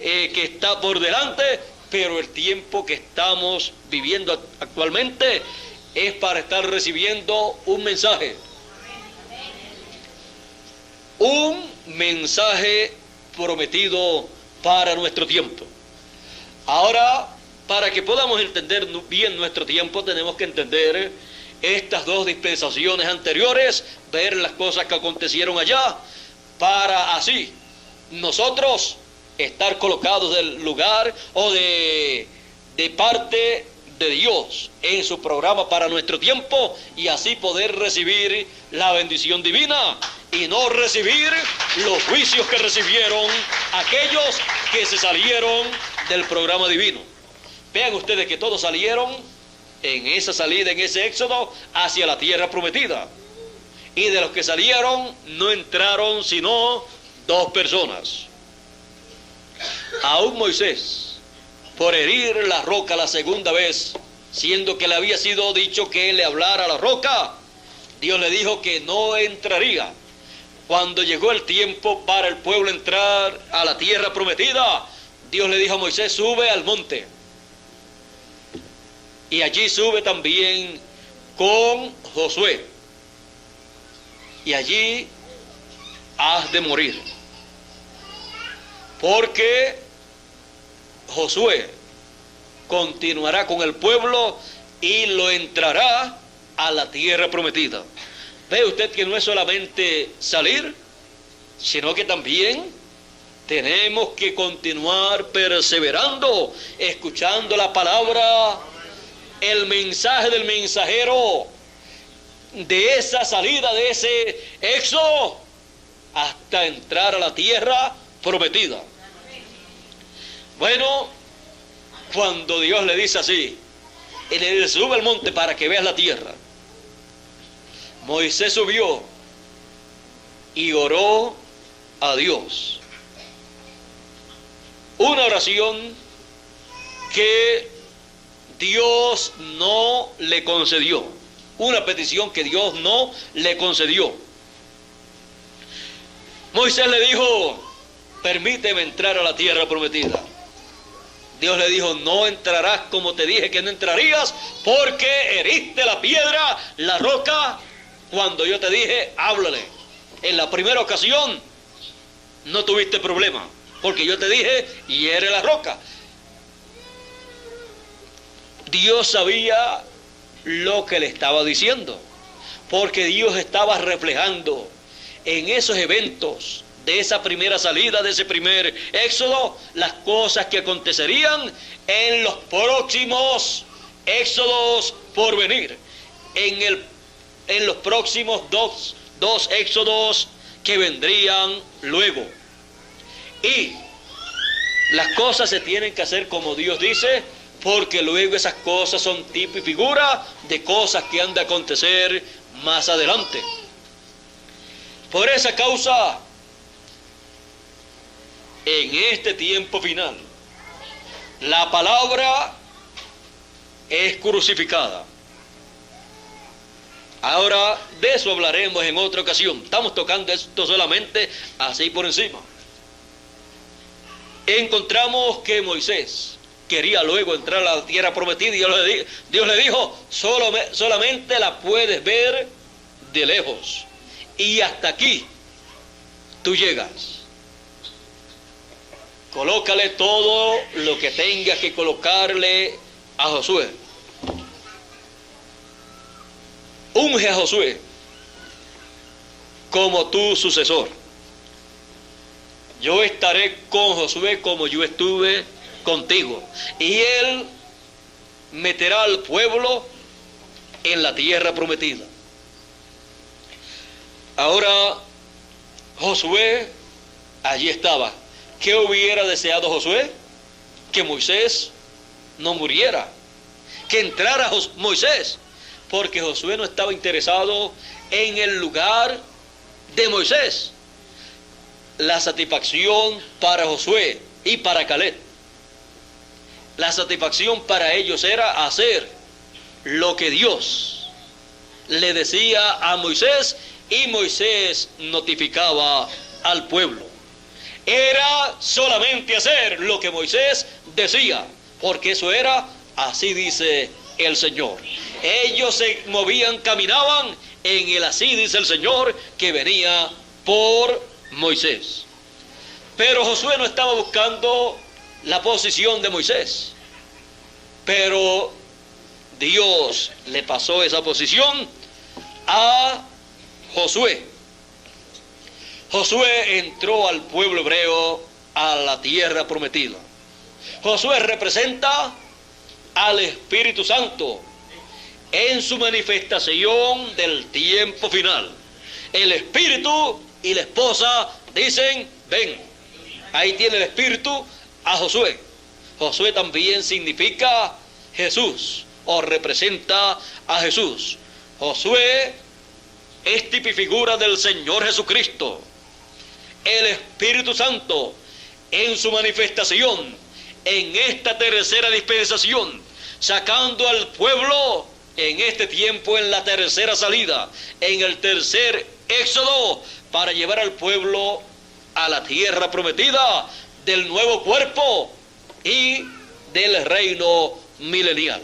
que está por delante, pero el tiempo que estamos viviendo actualmente es para estar recibiendo un mensaje. Un mensaje prometido para nuestro tiempo. Ahora, para que podamos entender bien nuestro tiempo, tenemos que entender estas dos dispensaciones anteriores, ver las cosas que acontecieron allá, para así nosotros estar colocados del lugar o de parte de Dios en su programa para nuestro tiempo, y así poder recibir la bendición divina y no recibir los juicios que recibieron aquellos que se salieron del programa divino. Vean ustedes que todos salieron en esa salida, en ese éxodo hacia la tierra prometida, y de los que salieron no entraron sino 2 personas. Aún Moisés, por herir la roca la segunda vez, siendo que le había sido dicho que él le hablara a la roca, Dios le dijo que no entraría. Cuando llegó el tiempo para el pueblo entrar a la tierra prometida, Dios le dijo a Moisés: sube al monte. Y allí sube también con Josué. Y allí has de morir. Porque Josué continuará con el pueblo y lo entrará a la tierra prometida. Ve usted que no es solamente salir, sino que también tenemos que continuar perseverando, escuchando la palabra, el mensaje del mensajero, de esa salida, de ese éxodo, hasta entrar a la tierra prometida. Bueno, cuando Dios le dice así, y le dice: sube al monte para que veas la tierra, Moisés subió y oró a Dios. Una oración que Dios no le concedió. Una petición que Dios no le concedió. Moisés le dijo: permíteme entrar a la tierra prometida. Dios le dijo: no entrarás como te dije que no entrarías, porque heriste la piedra, la roca, cuando yo te dije: háblale. En la primera ocasión no tuviste problema, porque yo te dije: hiere la roca. Dios sabía lo que le estaba diciendo, porque Dios estaba reflejando en esos eventos de esa primera salida, de ese primer éxodo, las cosas que acontecerían en los próximos éxodos por venir, en los próximos dos éxodos que vendrían luego. Y las cosas se tienen que hacer como Dios dice, porque luego esas cosas son tipo y figura de cosas que han de acontecer más adelante. Por esa causa, en este tiempo final, la palabra es crucificada. Ahora, de eso hablaremos en otra ocasión. Estamos tocando esto solamente así por encima. Encontramos que Moisés, quería luego entrar a la tierra prometida, y Dios le dijo, solamente la puedes ver de lejos, y hasta aquí tú llegas. Colócale todo lo que tengas que colocarle a Josué. Unge a Josué como tu sucesor. Yo estaré con Josué como yo estuve contigo, y él meterá al pueblo en la tierra prometida. Ahora, Josué allí estaba. ¿Qué hubiera deseado Josué? Que Moisés no muriera, que entrara Moisés, porque Josué no estaba interesado en el lugar de Moisés. La satisfacción para Josué y para Caleb, la satisfacción para ellos era hacer lo que Dios le decía a Moisés, y Moisés notificaba al pueblo. Era solamente hacer lo que Moisés decía, porque eso era, así dice el Señor. Ellos se movían, caminaban en el así dice el Señor que venía por Moisés. Pero Josué no estaba buscando la posición de Moisés, pero Dios le pasó esa posición a Josué. Josué entró al pueblo hebreo a la tierra prometida. Josué representa al Espíritu Santo en su manifestación del tiempo final. El Espíritu y la esposa dicen, ven. Ahí tiene el Espíritu a Josué. Josué también significa Jesús, o representa a Jesús. Josué es tipifigura del Señor Jesucristo. El Espíritu Santo en su manifestación en esta tercera dispensación, sacando al pueblo en este tiempo, en la tercera salida, en el tercer éxodo, para llevar al pueblo a la tierra prometida del nuevo cuerpo y del reino milenial.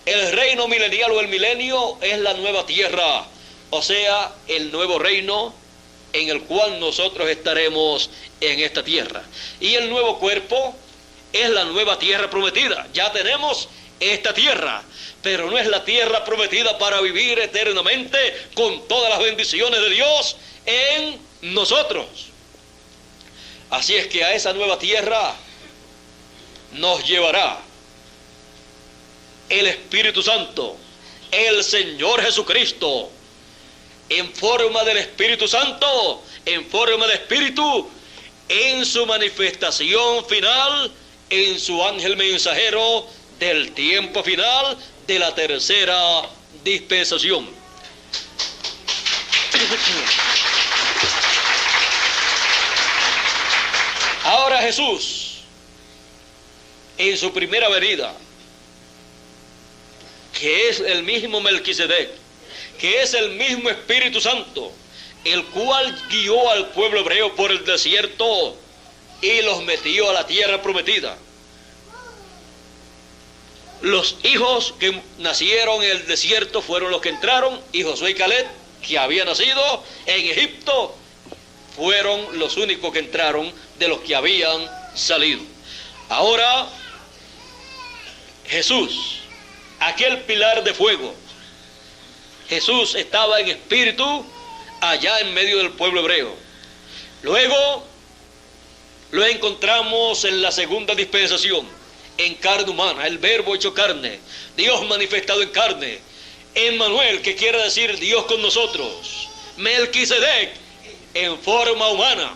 El reino milenial o el milenio es la nueva tierra, o sea, el nuevo reino en el cual nosotros estaremos en esta tierra. Y el nuevo cuerpo es la nueva tierra prometida. Ya tenemos esta tierra, pero no es la tierra prometida para vivir eternamente con todas las bendiciones de Dios en nosotros. Así es que a esa nueva tierra nos llevará el Espíritu Santo, el Señor Jesucristo, en forma del Espíritu Santo, en forma de Espíritu, en su manifestación final, en su ángel mensajero del tiempo final de la tercera dispensación. Ahora Jesús, en su primera venida, que es el mismo Melquisedec, que es el mismo Espíritu Santo, el cual guió al pueblo hebreo por el desierto y los metió a la tierra prometida. Los hijos que nacieron en el desierto fueron los que entraron, y Josué y Caleb, que habían nacido en Egipto, fueron los únicos que entraron de los que habían salido. Ahora, Jesús, aquel pilar de fuego, Jesús estaba en espíritu allá en medio del pueblo hebreo. Luego lo encontramos en la segunda dispensación, en carne humana, el verbo hecho carne, Dios manifestado en carne, Emmanuel, que quiere decir Dios con nosotros, Melquisedec en forma humana,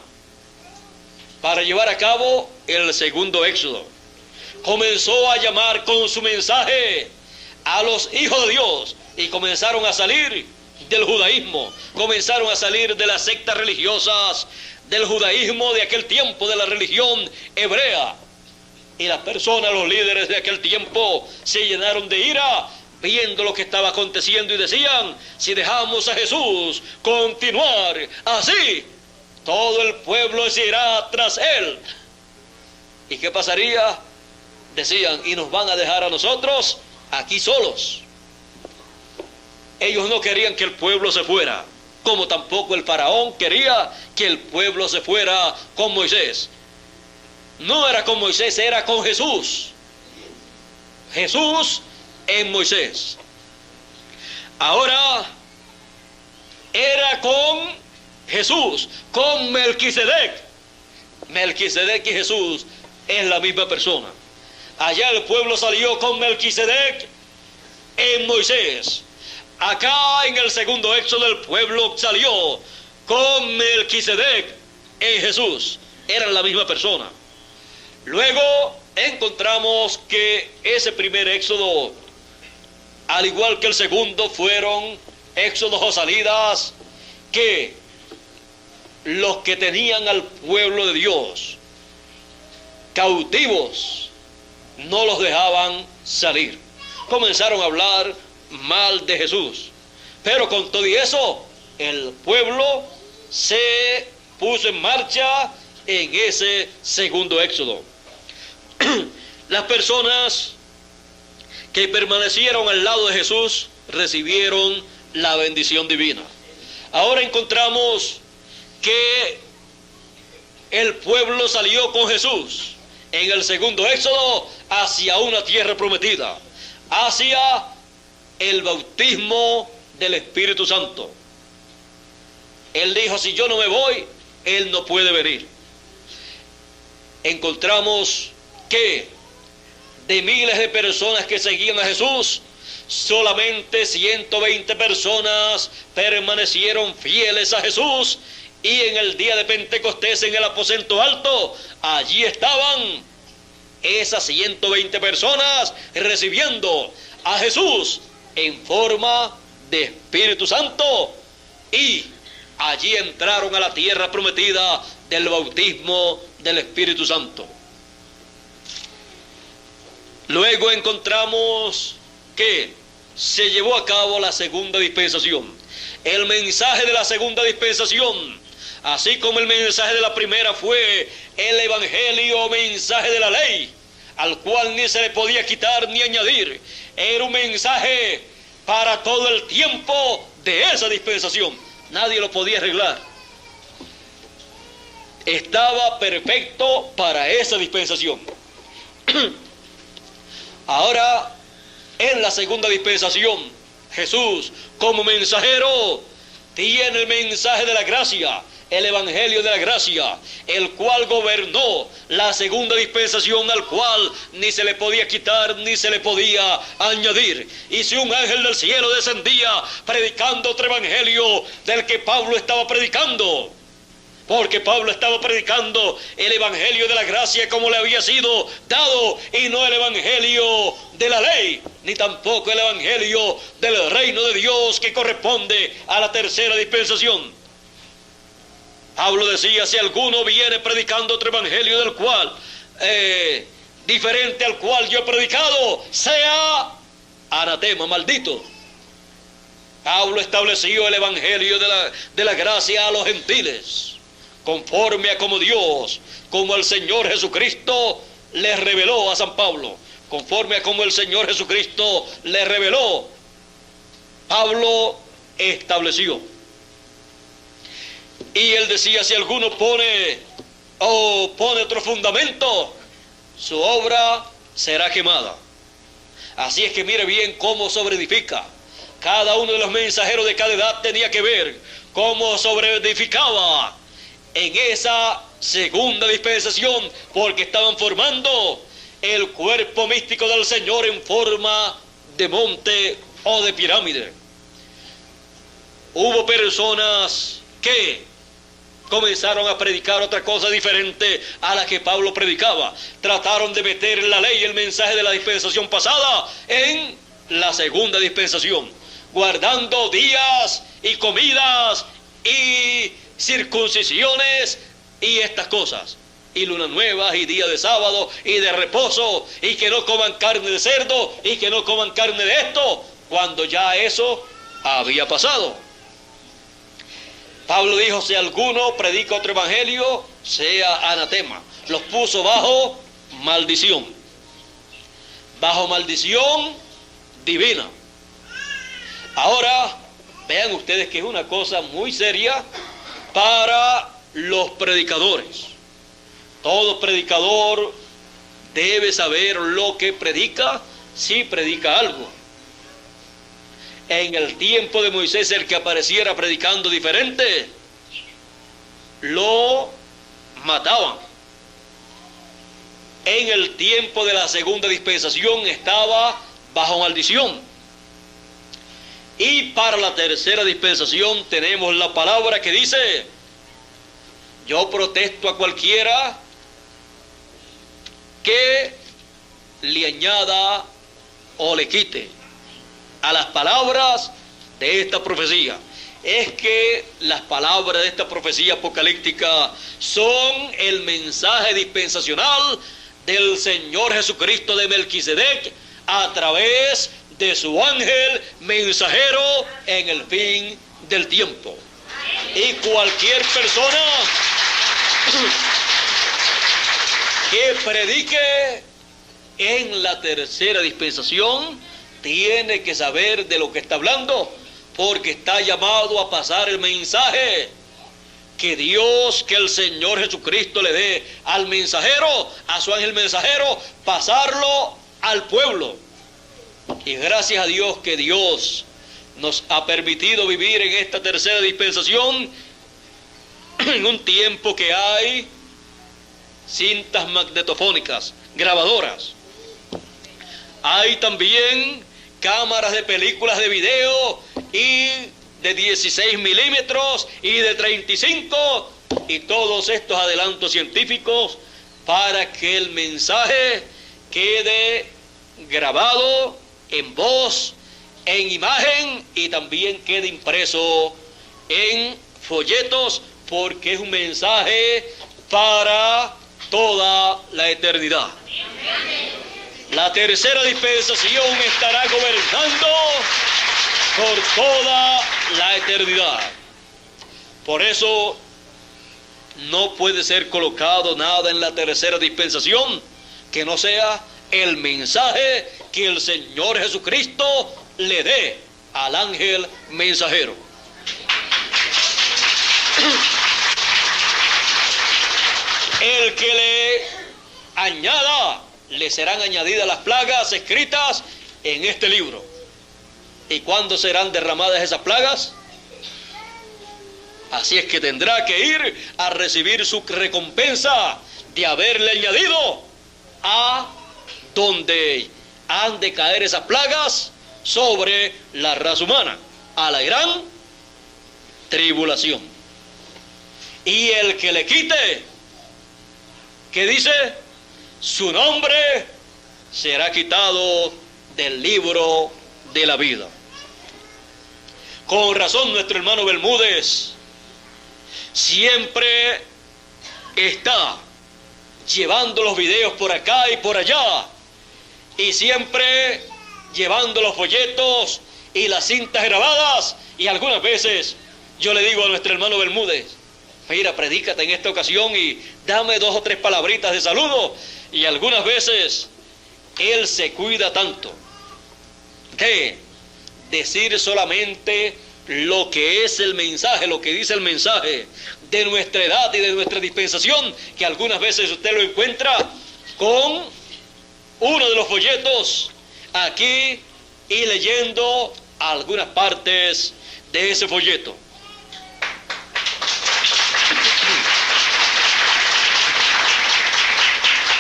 para llevar a cabo el segundo éxodo. Comenzó a llamar con su mensaje a los hijos de Dios, y comenzaron a salir del judaísmo, comenzaron a salir de las sectas religiosas del judaísmo de aquel tiempo, de la religión hebrea. Y las personas, los líderes de aquel tiempo, se llenaron de ira viendo lo que estaba aconteciendo, y decían, si dejamos a Jesús continuar así, todo el pueblo se irá tras él. ¿Y qué pasaría? decían, y nos van a dejar a nosotros aquí solos. Ellos no querían que el pueblo se fuera, como tampoco el faraón quería que el pueblo se fuera con Moisés. No era con Moisés, era con Jesús. Jesús en Moisés. Ahora era con Jesús, con Melquisedec. Melquisedec y Jesús es la misma persona. Allá el pueblo salió con Melquisedec en Moisés. Acá en el segundo éxodo el pueblo salió con Melquisedec en Jesús. Eran la misma persona. Luego encontramos que ese primer éxodo, al igual que el segundo, fueron éxodos o salidas que los que tenían al pueblo de Dios cautivos no los dejaban salir. Comenzaron a hablar mal de Jesús, pero con todo y eso el pueblo se puso en marcha en ese segundo éxodo. Las personas que permanecieron al lado de Jesús recibieron la bendición divina. Ahora encontramos que el pueblo salió con Jesús en el segundo éxodo hacia una tierra prometida, hacia el bautismo del Espíritu Santo. Él dijo, si yo no me voy, Él no puede venir. Encontramos que de miles de personas que seguían a Jesús, solamente 120 personas permanecieron fieles a Jesús, y en el día de Pentecostés en el aposento alto, allí estaban esas 120 personas recibiendo a Jesús en forma de Espíritu Santo, y allí entraron a la tierra prometida del bautismo del Espíritu Santo. Luego encontramos que se llevó a cabo la segunda dispensación. El mensaje de la segunda dispensación, así como el mensaje de la primera fue el evangelio o mensaje de la ley, al cual ni se le podía quitar ni añadir. Era un mensaje para todo el tiempo de esa dispensación. Nadie lo podía arreglar. Estaba perfecto para esa dispensación. Ahora, en la segunda dispensación, Jesús, como mensajero, tiene el mensaje de la gracia, el evangelio de la gracia, el cual gobernó la segunda dispensación, al cual ni se le podía quitar ni se le podía añadir. Y si un ángel del cielo descendía predicando otro evangelio del que Pablo estaba predicando, porque Pablo estaba predicando el evangelio de la gracia como le había sido dado, y no el evangelio de la ley, ni tampoco el evangelio del reino de Dios que corresponde a la tercera dispensación. Pablo decía, si alguno viene predicando otro evangelio del cual, diferente al cual yo he predicado, sea anatema, maldito. Pablo estableció el evangelio de la gracia a los gentiles, conforme a como Dios, como el Señor Jesucristo le reveló a San Pablo, conforme a como el Señor Jesucristo le reveló, Pablo estableció. Y él decía, si alguno pone otro fundamento, su obra será quemada. Así es que mire bien cómo sobreedifica. Cada uno de los mensajeros de cada edad tenía que ver cómo sobreedificaba en esa segunda dispensación, porque estaban formando el cuerpo místico del Señor en forma de monte o de pirámide. Hubo personas que comenzaron a predicar otra cosa diferente a la que Pablo predicaba. Trataron de meter en la ley el mensaje de la dispensación pasada en la segunda dispensación, guardando días y comidas y circuncisiones y estas cosas, y lunas nuevas y días de sábado y de reposo, y que no coman carne de cerdo y que no coman carne de esto, cuando ya eso había pasado. Pablo dijo, si alguno predica otro evangelio, sea anatema. Los puso bajo maldición. bajo maldición divina. Ahora, vean ustedes que es una cosa muy seria para los predicadores. Todo predicador debe saber lo que predica, si predica algo. En el tiempo de Moisés, el que apareciera predicando diferente, lo mataban. En el tiempo de la segunda dispensación estaba bajo maldición. Y para la tercera dispensación tenemos la palabra que dice: yo protesto a cualquiera que le añada o le quite a las palabras de esta profecía. Es que las palabras de esta profecía apocalíptica son el mensaje dispensacional del Señor Jesucristo de Melquisedec a través de su ángel mensajero en el fin del tiempo. Y cualquier persona que predique en la tercera dispensación tiene que saber de lo que está hablando, porque está llamado a pasar el mensaje que Dios, que el Señor Jesucristo le dé al mensajero, a su ángel mensajero, pasarlo al pueblo. Y gracias a Dios que Dios nos ha permitido vivir en esta tercera dispensación, en un tiempo que hay cintas magnetofónicas, grabadoras. Hay también cámaras de películas de video y de 16 milímetros y de 35 y todos estos adelantos científicos para que el mensaje quede grabado en voz, en imagen y también quede impreso en folletos, porque es un mensaje para toda la eternidad. La tercera dispensación estará gobernando por toda la eternidad. Por eso no puede ser colocado nada en la tercera dispensación que no sea el mensaje que el Señor Jesucristo le dé al ángel mensajero. El que le añada, le serán añadidas las plagas escritas en este libro. ¿Y cuándo serán derramadas esas plagas? Así es que tendrá que ir a recibir su recompensa de haberle añadido a donde han de caer esas plagas sobre la raza humana, a la gran tribulación. Y el que le quite, ¿qué dice? Su nombre será quitado del libro de la vida. Con razón nuestro hermano Bermúdez siempre está llevando los videos por acá y por allá, y siempre llevando los folletos y las cintas grabadas, y algunas veces yo le digo a nuestro hermano Bermúdez: mira, predícate en esta ocasión y dame 2 o 3 palabritas de saludo. Y algunas veces él se cuida tanto de decir solamente lo que es el mensaje, lo que dice el mensaje de nuestra edad y de nuestra dispensación, que algunas veces usted lo encuentra con uno de los folletos aquí y leyendo algunas partes de ese folleto.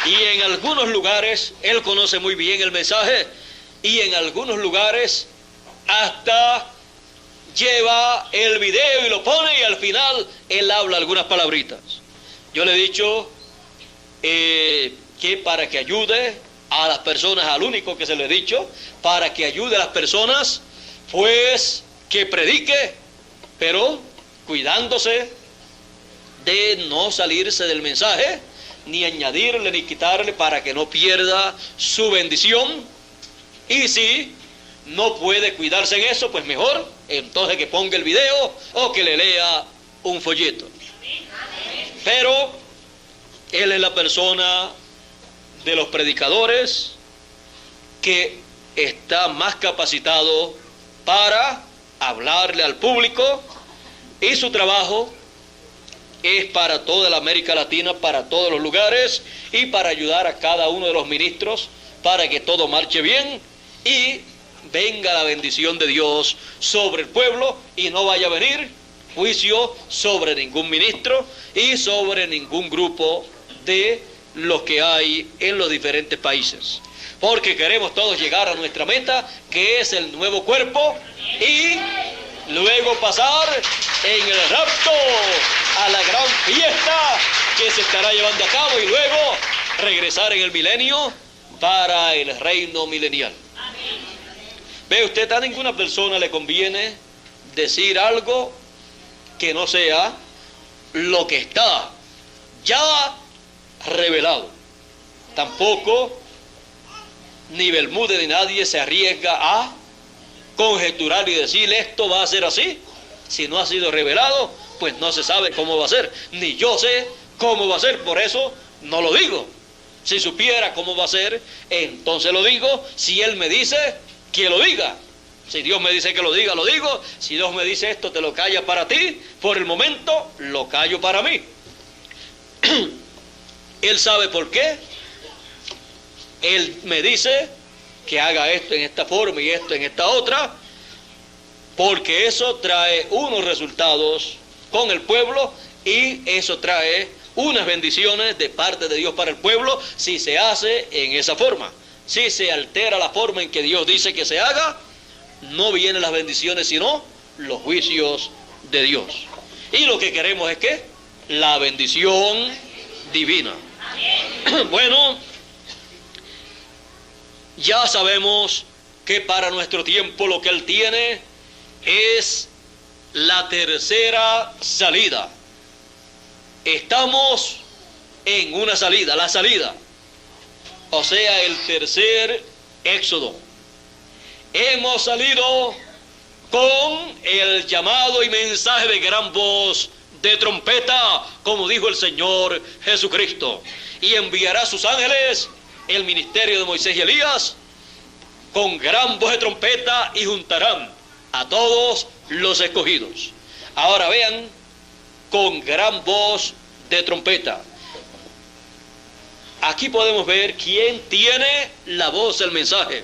Y en algunos lugares él conoce muy bien el mensaje, y en algunos lugares hasta lleva el video y lo pone, y al final él habla algunas palabritas. Yo le he dicho que para que ayude a las personas, al único que se lo he dicho, para que ayude a las personas, pues que predique, pero cuidándose de no salirse del mensaje, ni añadirle ni quitarle, para que no pierda su bendición. Y si no puede cuidarse en eso, pues mejor entonces que ponga el video o que le lea un folleto. Pero él es la persona de los predicadores que está más capacitado para hablarle al público, y su trabajo es para toda la América Latina, para todos los lugares, y para ayudar a cada uno de los ministros para que todo marche bien y venga la bendición de Dios sobre el pueblo, y no vaya a venir juicio sobre ningún ministro y sobre ningún grupo de los que hay en los diferentes países, porque queremos todos llegar a nuestra meta, que es el nuevo cuerpo, y luego pasar en el rapto a la gran fiesta que se estará llevando a cabo, y luego regresar en el milenio para el reino milenial. Ve usted, a ninguna persona le conviene decir algo que no sea lo que está ya revelado. Tampoco ni Bermúdez ni nadie se arriesga a conjeturar y decir esto va a ser así. Si no ha sido revelado, pues no se sabe cómo va a ser. Ni yo sé cómo va a ser, por eso no lo digo. Si supiera cómo va a ser, entonces lo digo. Si Él me dice que lo diga, si Dios me dice que lo diga, lo digo. Si Dios me dice esto, te lo calla para ti, por el momento lo callo para mí. Él sabe por qué. Él me dice que haga esto en esta forma y esto en esta otra, porque eso trae unos resultados con el pueblo, y eso trae unas bendiciones de parte de Dios para el pueblo si se hace en esa forma. Si se altera la forma en que Dios dice que se haga, no vienen las bendiciones, sino los juicios de Dios. Y lo que queremos es que la bendición divina. Bueno, ya sabemos que para nuestro tiempo lo que Él tiene es la tercera salida. Estamos en una salida, la salida, o sea, el tercer éxodo. Hemos salido con el llamado y mensaje de gran voz de trompeta, como dijo el Señor Jesucristo, y enviará a sus ángeles, el ministerio de Moisés y Elías, con gran voz de trompeta, y juntarán a todos los escogidos. Ahora vean, con gran voz de trompeta. Aquí podemos ver quién tiene la voz del mensaje.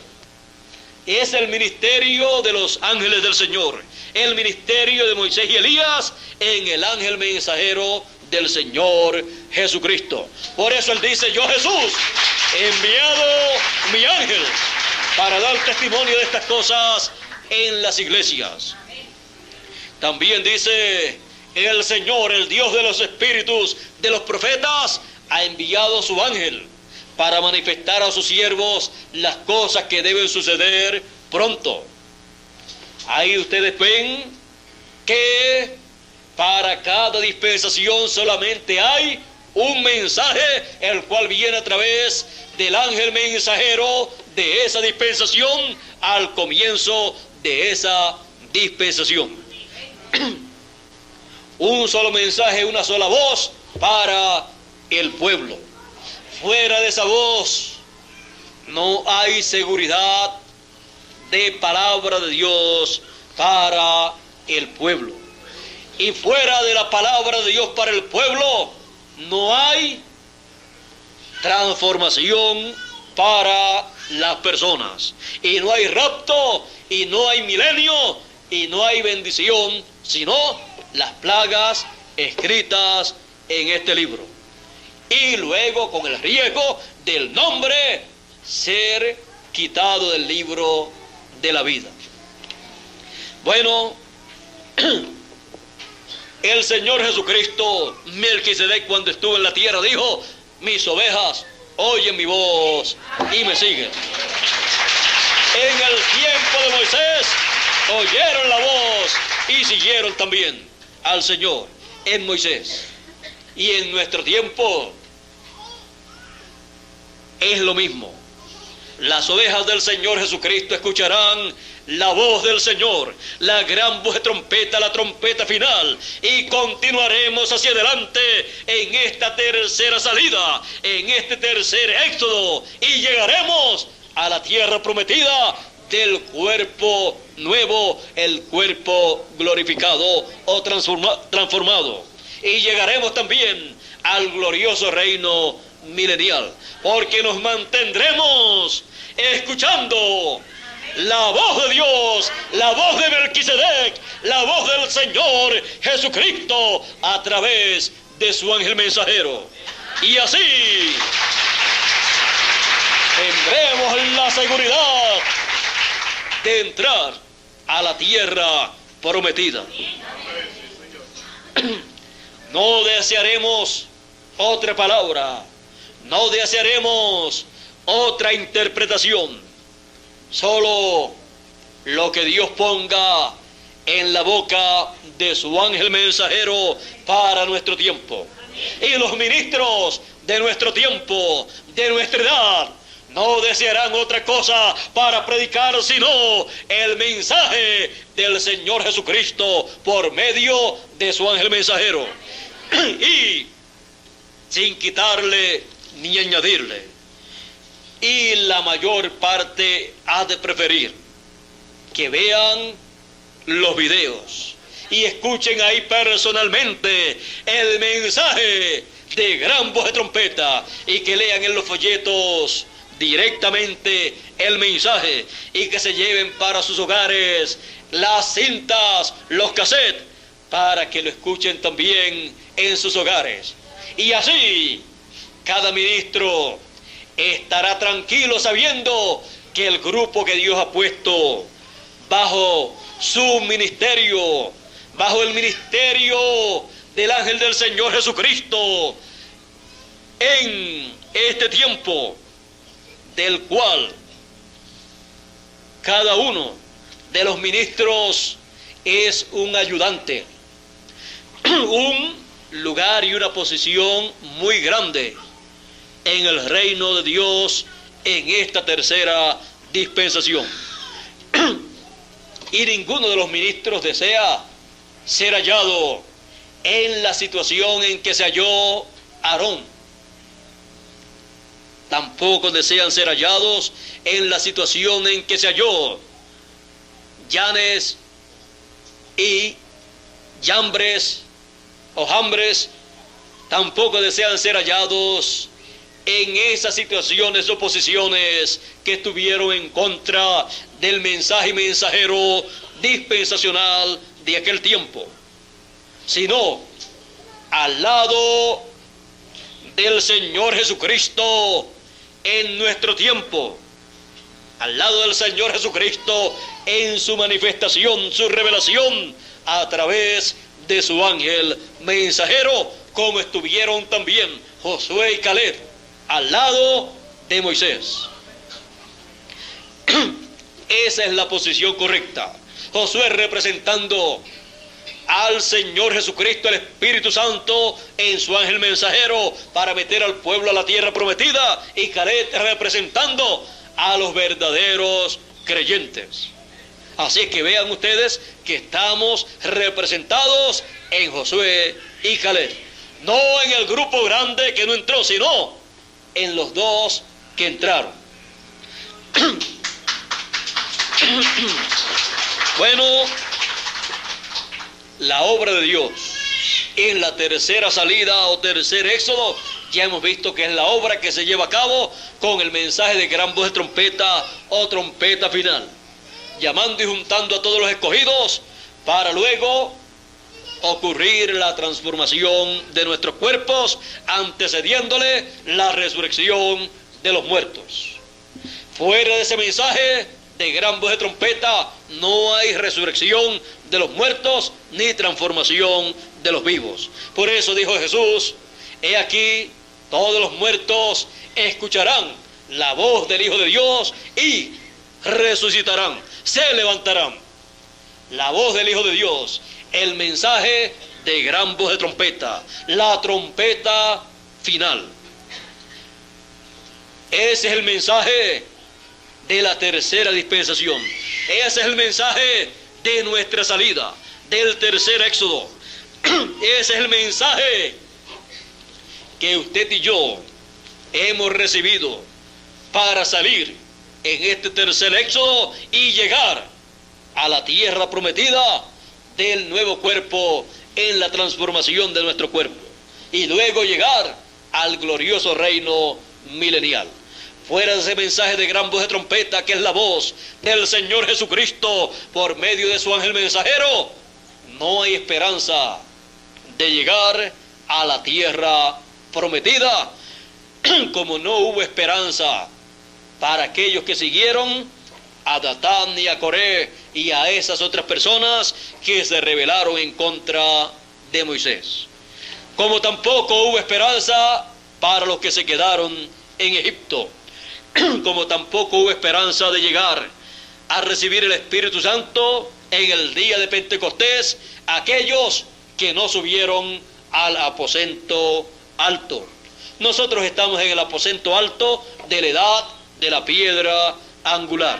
Es el ministerio de los ángeles del Señor, el ministerio de Moisés y Elías en el ángel mensajero del Señor Jesucristo. Por eso Él dice: yo, Jesús, he enviado mi ángel para dar testimonio de estas cosas en las iglesias. También dice: el Señor, el Dios de los espíritus de los profetas, ha enviado su ángel para manifestar a sus siervos las cosas que deben suceder pronto. Ahí ustedes ven que para cada dispensación solamente hay un mensaje, el cual viene a través del ángel mensajero de esa dispensación al comienzo de esa dispensación. Un solo mensaje, una sola voz para el pueblo. Fuera de esa voz no hay seguridad de palabra de Dios para el pueblo. Y fuera de la palabra de Dios para el pueblo no hay transformación para las personas. Y no hay rapto, y no hay milenio, y no hay bendición, sino las plagas escritas en este libro. Y luego, con el riesgo del nombre ser quitado del libro de la vida. Bueno, el Señor Jesucristo, Melquisedec, cuando estuvo en la tierra, dijo: mis ovejas oyen mi voz y me siguen. En el tiempo de Moisés oyeron la voz y siguieron también al Señor en Moisés. Y en nuestro tiempo es lo mismo. Las ovejas del Señor Jesucristo escucharán la voz del Señor, la gran voz de trompeta, la trompeta final, y continuaremos hacia adelante en esta tercera salida, en este tercer éxodo, y llegaremos a la tierra prometida del cuerpo nuevo, el cuerpo glorificado o transformado. Y llegaremos también al glorioso reino milenial, porque nos mantendremos escuchando la voz de Dios, la voz de Melquisedec, la voz del Señor Jesucristo a través de su ángel mensajero. Y así tendremos la seguridad de entrar a la tierra prometida. No desearemos otra palabra, no desearemos otra interpretación, solo lo que Dios ponga en la boca de su ángel mensajero para nuestro tiempo. Y los ministros de nuestro tiempo, de nuestra edad, no desearán otra cosa para predicar sino el mensaje del Señor Jesucristo por medio de su ángel mensajero. Y sin quitarle ni añadirle. Y la mayor parte ha de preferir que vean los videos y escuchen ahí personalmente el mensaje de gran voz de trompeta, y que lean en los folletos directamente el mensaje, y que se lleven para sus hogares las cintas, los cassettes, para que lo escuchen también en sus hogares. Y así cada ministro estará tranquilo sabiendo que el grupo que Dios ha puesto bajo su ministerio, bajo el ministerio del ángel del Señor Jesucristo, en este tiempo, del cual cada uno de los ministros es un ayudante, un lugar y una posición muy grande en el reino de Dios en esta tercera dispensación. Y ninguno de los ministros desea ser hallado en la situación en que se halló Aarón. Tampoco desean ser hallados en la situación en que se halló Janes y Jambres o Jambres. Tampoco desean ser hallados en esas situaciones o posiciones que estuvieron en contra del mensaje y mensajero dispensacional de aquel tiempo, sino al lado del Señor Jesucristo en nuestro tiempo, al lado del Señor Jesucristo en su manifestación, su revelación a través de su ángel mensajero, como estuvieron también Josué y Caleb al lado de Moisés. Esa es la posición correcta. Josué representando al Señor Jesucristo, el Espíritu Santo en su ángel mensajero para meter al pueblo a la tierra prometida, y Caleb representando a los verdaderos creyentes. Así que vean ustedes que estamos representados en Josué y Caleb, no en el grupo grande que no entró, sino en los dos que entraron. Bueno, la obra de Dios en la tercera salida o tercer éxodo, ya hemos visto que es la obra que se lleva a cabo con el mensaje de gran voz de trompeta o trompeta final, llamando y juntando a todos los escogidos para luego ocurrir la transformación de nuestros cuerpos, antecediéndole la resurrección de los muertos. Fuera de ese mensaje de gran voz de trompeta no hay resurrección de los muertos ni transformación de los vivos. Por eso dijo Jesús: he aquí, todos los muertos escucharán la voz del Hijo de Dios y resucitarán, se levantarán. La voz del Hijo de Dios, el mensaje de gran voz de trompeta, la trompeta final. Ese es el mensaje de la tercera dispensación. Ese es el mensaje de nuestra salida, del tercer éxodo. Ese es el mensaje que usted y yo hemos recibido para salir en este tercer éxodo y llegar a la tierra prometida del nuevo cuerpo en la transformación de nuestro cuerpo y luego llegar al glorioso reino milenial. Fuera de ese mensaje de gran voz de trompeta que es la voz del Señor Jesucristo por medio de su ángel mensajero, no hay esperanza de llegar a la tierra prometida, como no hubo esperanza para aquellos que siguieron a Datán y a Coré y a esas otras personas que se rebelaron en contra de Moisés. Como tampoco hubo esperanza para los que se quedaron en Egipto. Como tampoco hubo esperanza de llegar a recibir el Espíritu Santo en el día de Pentecostés, aquellos que no subieron al aposento alto. Nosotros estamos en el aposento alto de la edad de la piedra angular.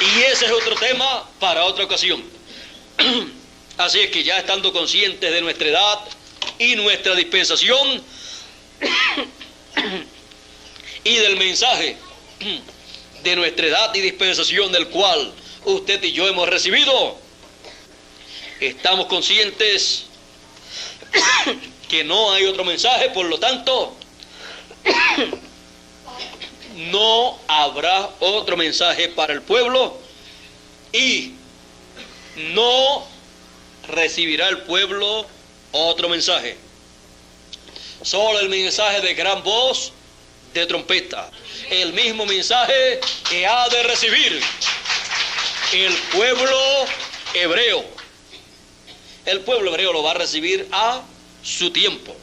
Y ese es otro tema para otra ocasión. Así es que ya estando conscientes de nuestra edad y nuestra dispensación y del mensaje de nuestra edad y dispensación del cual usted y yo hemos recibido, estamos conscientes que no hay otro mensaje, por lo tanto no habrá otro mensaje para el pueblo y no recibirá el pueblo otro mensaje. Solo el mensaje de gran voz de trompeta, el mismo mensaje que ha de recibir el pueblo hebreo. El pueblo hebreo lo va a recibir a su tiempo.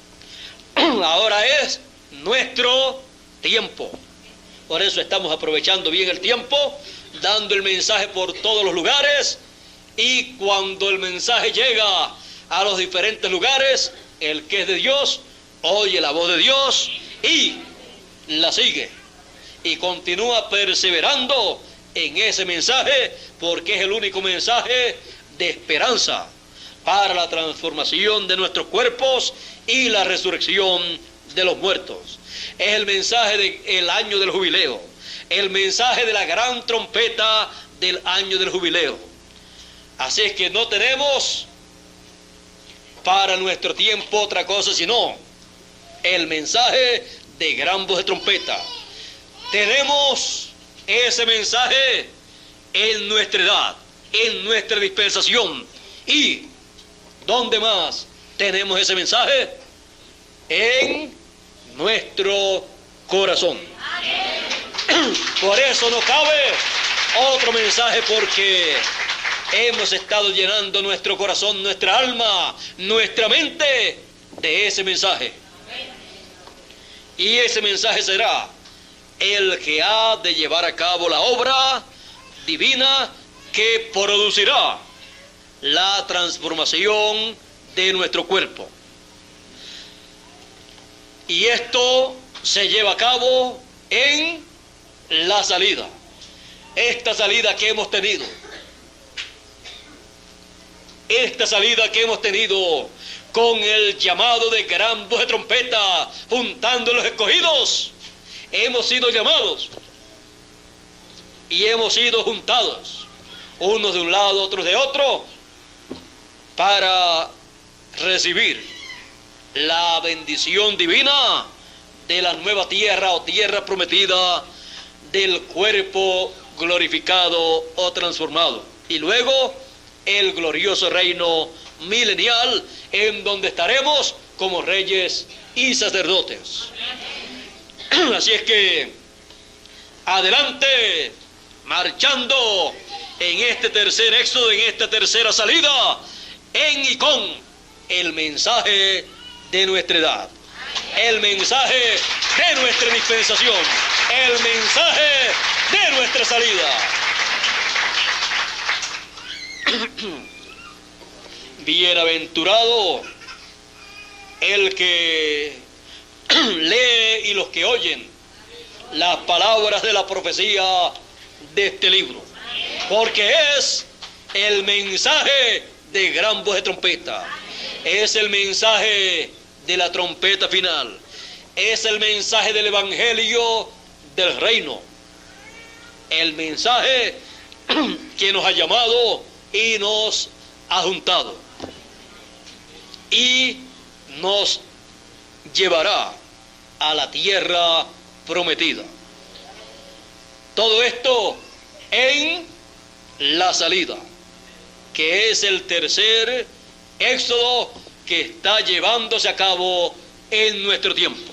Ahora es nuestro tiempo. Por eso estamos aprovechando bien el tiempo, dando el mensaje por todos los lugares, y cuando el mensaje llega a los diferentes lugares, el que es de Dios oye la voz de Dios y la sigue y continúa perseverando en ese mensaje, porque es el único mensaje de esperanza para la transformación de nuestros cuerpos y la resurrección de los muertos. Es el mensaje del año del jubileo, el mensaje de la gran trompeta del año del jubileo. Así es que no tenemos para nuestro tiempo otra cosa sino el mensaje de gran voz de trompeta. Tenemos ese mensaje en nuestra edad, en nuestra dispensación. ¿Y dónde más tenemos ese mensaje? En nuestro corazón. Por eso no cabe otro mensaje, porque hemos estado llenando nuestro corazón, nuestra alma, nuestra mente de ese mensaje. Y ese mensaje será el que ha de llevar a cabo la obra divina que producirá la transformación de nuestro cuerpo. Y esto se lleva a cabo en la salida. Esta salida que hemos tenido. Esta salida que hemos tenido con el llamado de gran voz de trompeta, juntando los escogidos. Hemos sido llamados y hemos sido juntados, unos de un lado, otros de otro, para recibir la bendición divina de la nueva tierra o tierra prometida, del cuerpo glorificado o transformado, y luego el glorioso reino milenial, en donde estaremos como reyes y sacerdotes. Así es que adelante, marchando en este tercer éxodo, en esta tercera salida, en y con el mensaje de nuestra edad, el mensaje de nuestra dispensación, el mensaje de nuestra salida. Bienaventurado el que lee y los que oyen las palabras de la profecía de este libro, porque es el mensaje de gran voz de trompeta, es el mensaje de la trompeta final. Es el mensaje del Evangelio del reino. El mensaje que nos ha llamado y nos ha juntado. Y nos llevará a la tierra prometida. Todo esto en la salida, que es el tercer éxodo que está llevándose a cabo en nuestro tiempo.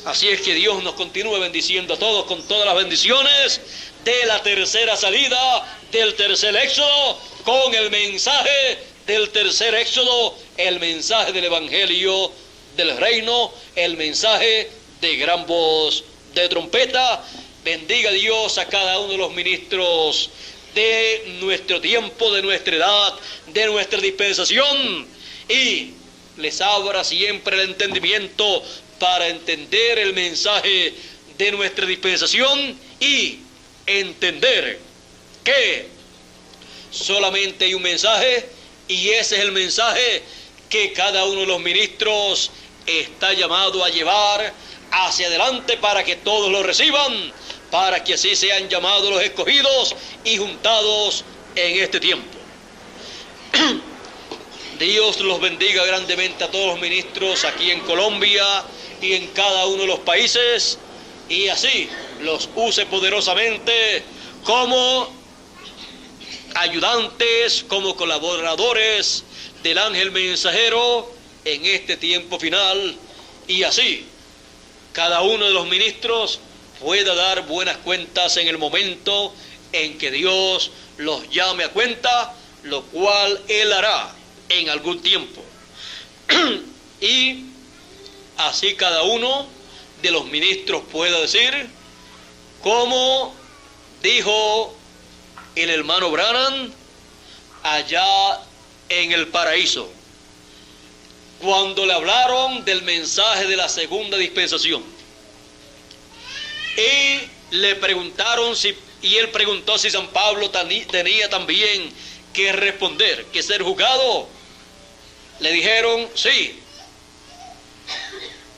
Así es que Dios nos continúe bendiciendo a todos con todas las bendiciones de la tercera salida, del tercer éxodo, con el mensaje del tercer éxodo, el mensaje del Evangelio del reino, el mensaje de gran voz de trompeta. Bendiga Dios a cada uno de los ministros de nuestro tiempo, de nuestra edad, de nuestra dispensación, y les abra siempre el entendimiento para entender el mensaje de nuestra dispensación y entender que solamente hay un mensaje, y ese es el mensaje que cada uno de los ministros está llamado a llevar hacia adelante para que todos lo reciban, para que así sean llamados los escogidos y juntados en este tiempo. Dios los bendiga grandemente a todos los ministros aquí en Colombia y en cada uno de los países, y así los use poderosamente como ayudantes, como colaboradores del ángel mensajero en este tiempo final, y así cada uno de los ministros pueda dar buenas cuentas en el momento en que Dios los llame a cuenta, lo cual Él hará en algún tiempo. Y así cada uno de los ministros pueda decir, como dijo el hermano Branham allá en el paraíso, cuando le hablaron del mensaje de la segunda dispensación, y le preguntaron y él preguntó si San Pablo tenía también que responder, que ser juzgado. Le dijeron sí.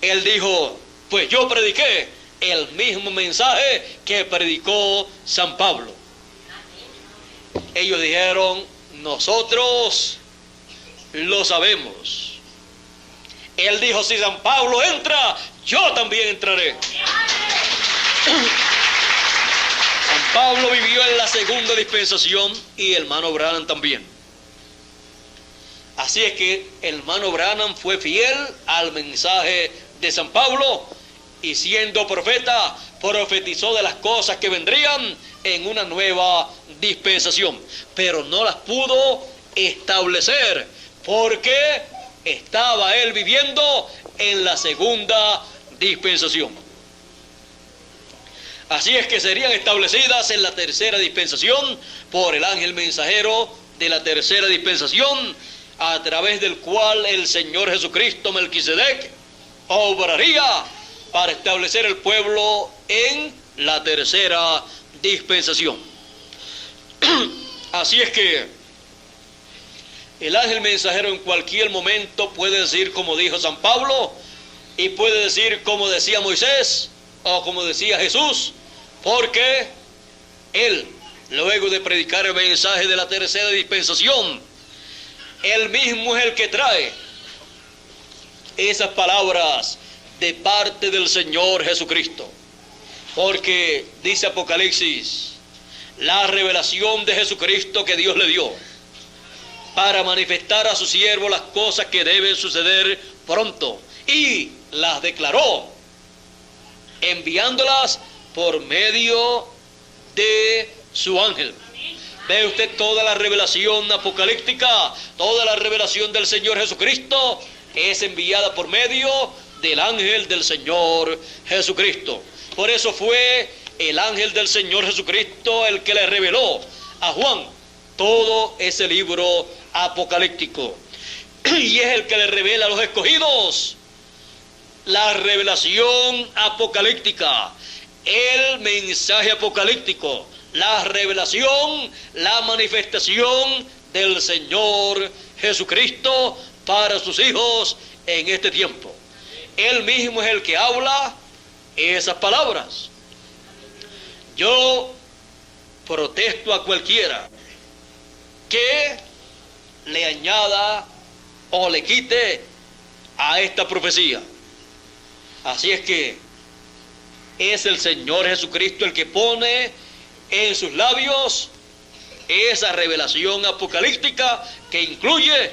Él dijo, pues yo prediqué el mismo mensaje que predicó San Pablo. Ellos dijeron, nosotros lo sabemos. Él dijo, si San Pablo entra, yo también entraré. San Pablo vivió en la segunda dispensación y el hermano Branham también. Así es que el hermano Branham fue fiel al mensaje de San Pablo, y siendo profeta, profetizó de las cosas que vendrían en una nueva dispensación, pero no las pudo establecer porque estaba él viviendo en la segunda dispensación. Así es que serían establecidas en la tercera dispensación por el ángel mensajero de la tercera dispensación, a través del cual el Señor Jesucristo Melquisedec obraría para establecer el pueblo en la tercera dispensación. Así es que el ángel mensajero en cualquier momento puede decir como dijo San Pablo, y puede decir como decía Moisés o como decía Jesús, porque él, luego de predicar el mensaje de la tercera dispensación, él mismo es el que trae esas palabras de parte del Señor Jesucristo. Porque dice Apocalipsis, la revelación de Jesucristo que Dios le dio para manifestar a su siervo las cosas que deben suceder pronto, y las declaró enviándolas por medio de su ángel. Ve usted toda la revelación apocalíptica, toda la revelación del Señor Jesucristo es enviada por medio del ángel del Señor Jesucristo. Por eso fue el ángel del Señor Jesucristo el que le reveló a Juan todo ese libro apocalíptico. Y es el que le revela a los escogidos la revelación apocalíptica, el mensaje apocalíptico, la revelación, la manifestación del Señor Jesucristo para sus hijos en este tiempo. Él mismo es el que habla esas palabras. Yo protesto a cualquiera que le añada o le quite a esta profecía. Así es que es el Señor Jesucristo el que pone en sus labios esa revelación apocalíptica que incluye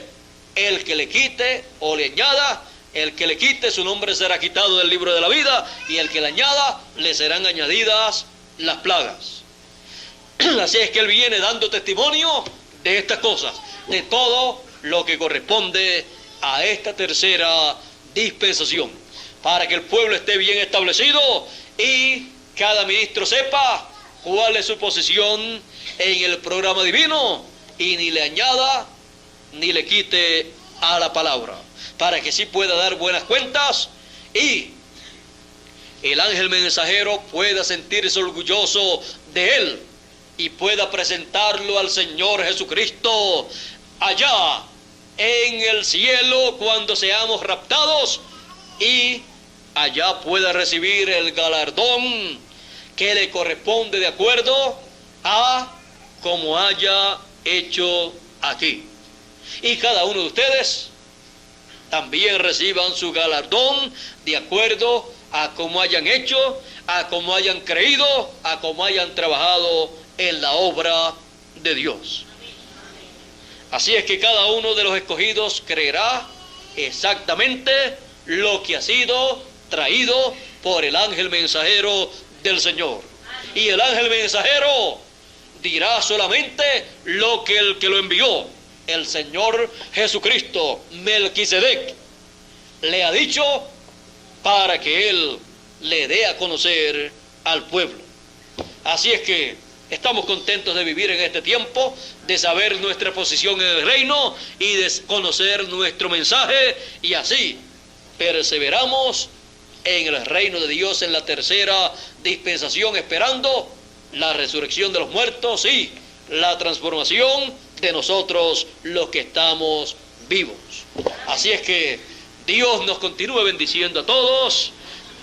el que le quite o le añada. El que le quite, su nombre será quitado del libro de la vida, y el que le añada, le serán añadidas las plagas. Así es que Él viene dando testimonio de estas cosas, de todo lo que corresponde a esta tercera dispensación, para que el pueblo esté bien establecido y cada ministro sepa cuál es su posición en el programa divino, y ni le añada ni le quite a la palabra, para que sí pueda dar buenas cuentas y el ángel mensajero pueda sentirse orgulloso de él y pueda presentarlo al Señor Jesucristo allá en el cielo cuando seamos raptados, y allá pueda recibir el galardón que le corresponde de acuerdo a como haya hecho aquí. Y cada uno de ustedes también reciban su galardón de acuerdo a cómo hayan hecho, a cómo hayan creído, a cómo hayan trabajado en la obra de Dios. Así es que cada uno de los escogidos creerá exactamente lo que ha sido traído por el ángel mensajero del Señor. Y el ángel mensajero dirá solamente lo que el que lo envió, el Señor Jesucristo, Melquisedec, le ha dicho para que Él le dé a conocer al pueblo. Así es que estamos contentos de vivir en este tiempo, de saber nuestra posición en el reino y de conocer nuestro mensaje, y así perseveramos en el reino de Dios en la tercera dispensación, esperando la resurrección de los muertos y la transformación de nosotros los que estamos vivos. Así es que Dios nos continúe bendiciendo a todos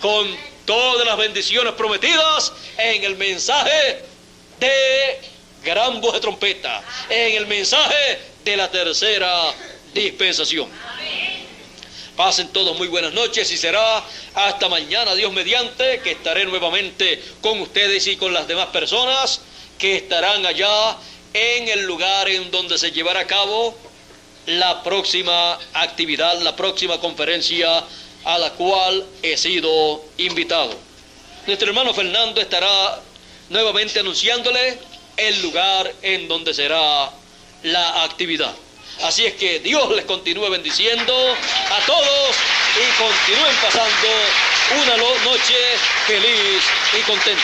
con todas las bendiciones prometidas en el mensaje de gran voz de trompeta, en el mensaje de la tercera dispensación. Pasen todos muy buenas noches, y será hasta mañana, Dios mediante, que estaré nuevamente con ustedes y con las demás personas que estarán allá en el lugar en donde se llevará a cabo la próxima actividad, la próxima conferencia a la cual he sido invitado. Nuestro hermano Fernando estará nuevamente anunciándole el lugar en donde será la actividad. Así es que Dios les continúe bendiciendo a todos y continúen pasando una noche feliz y contenta.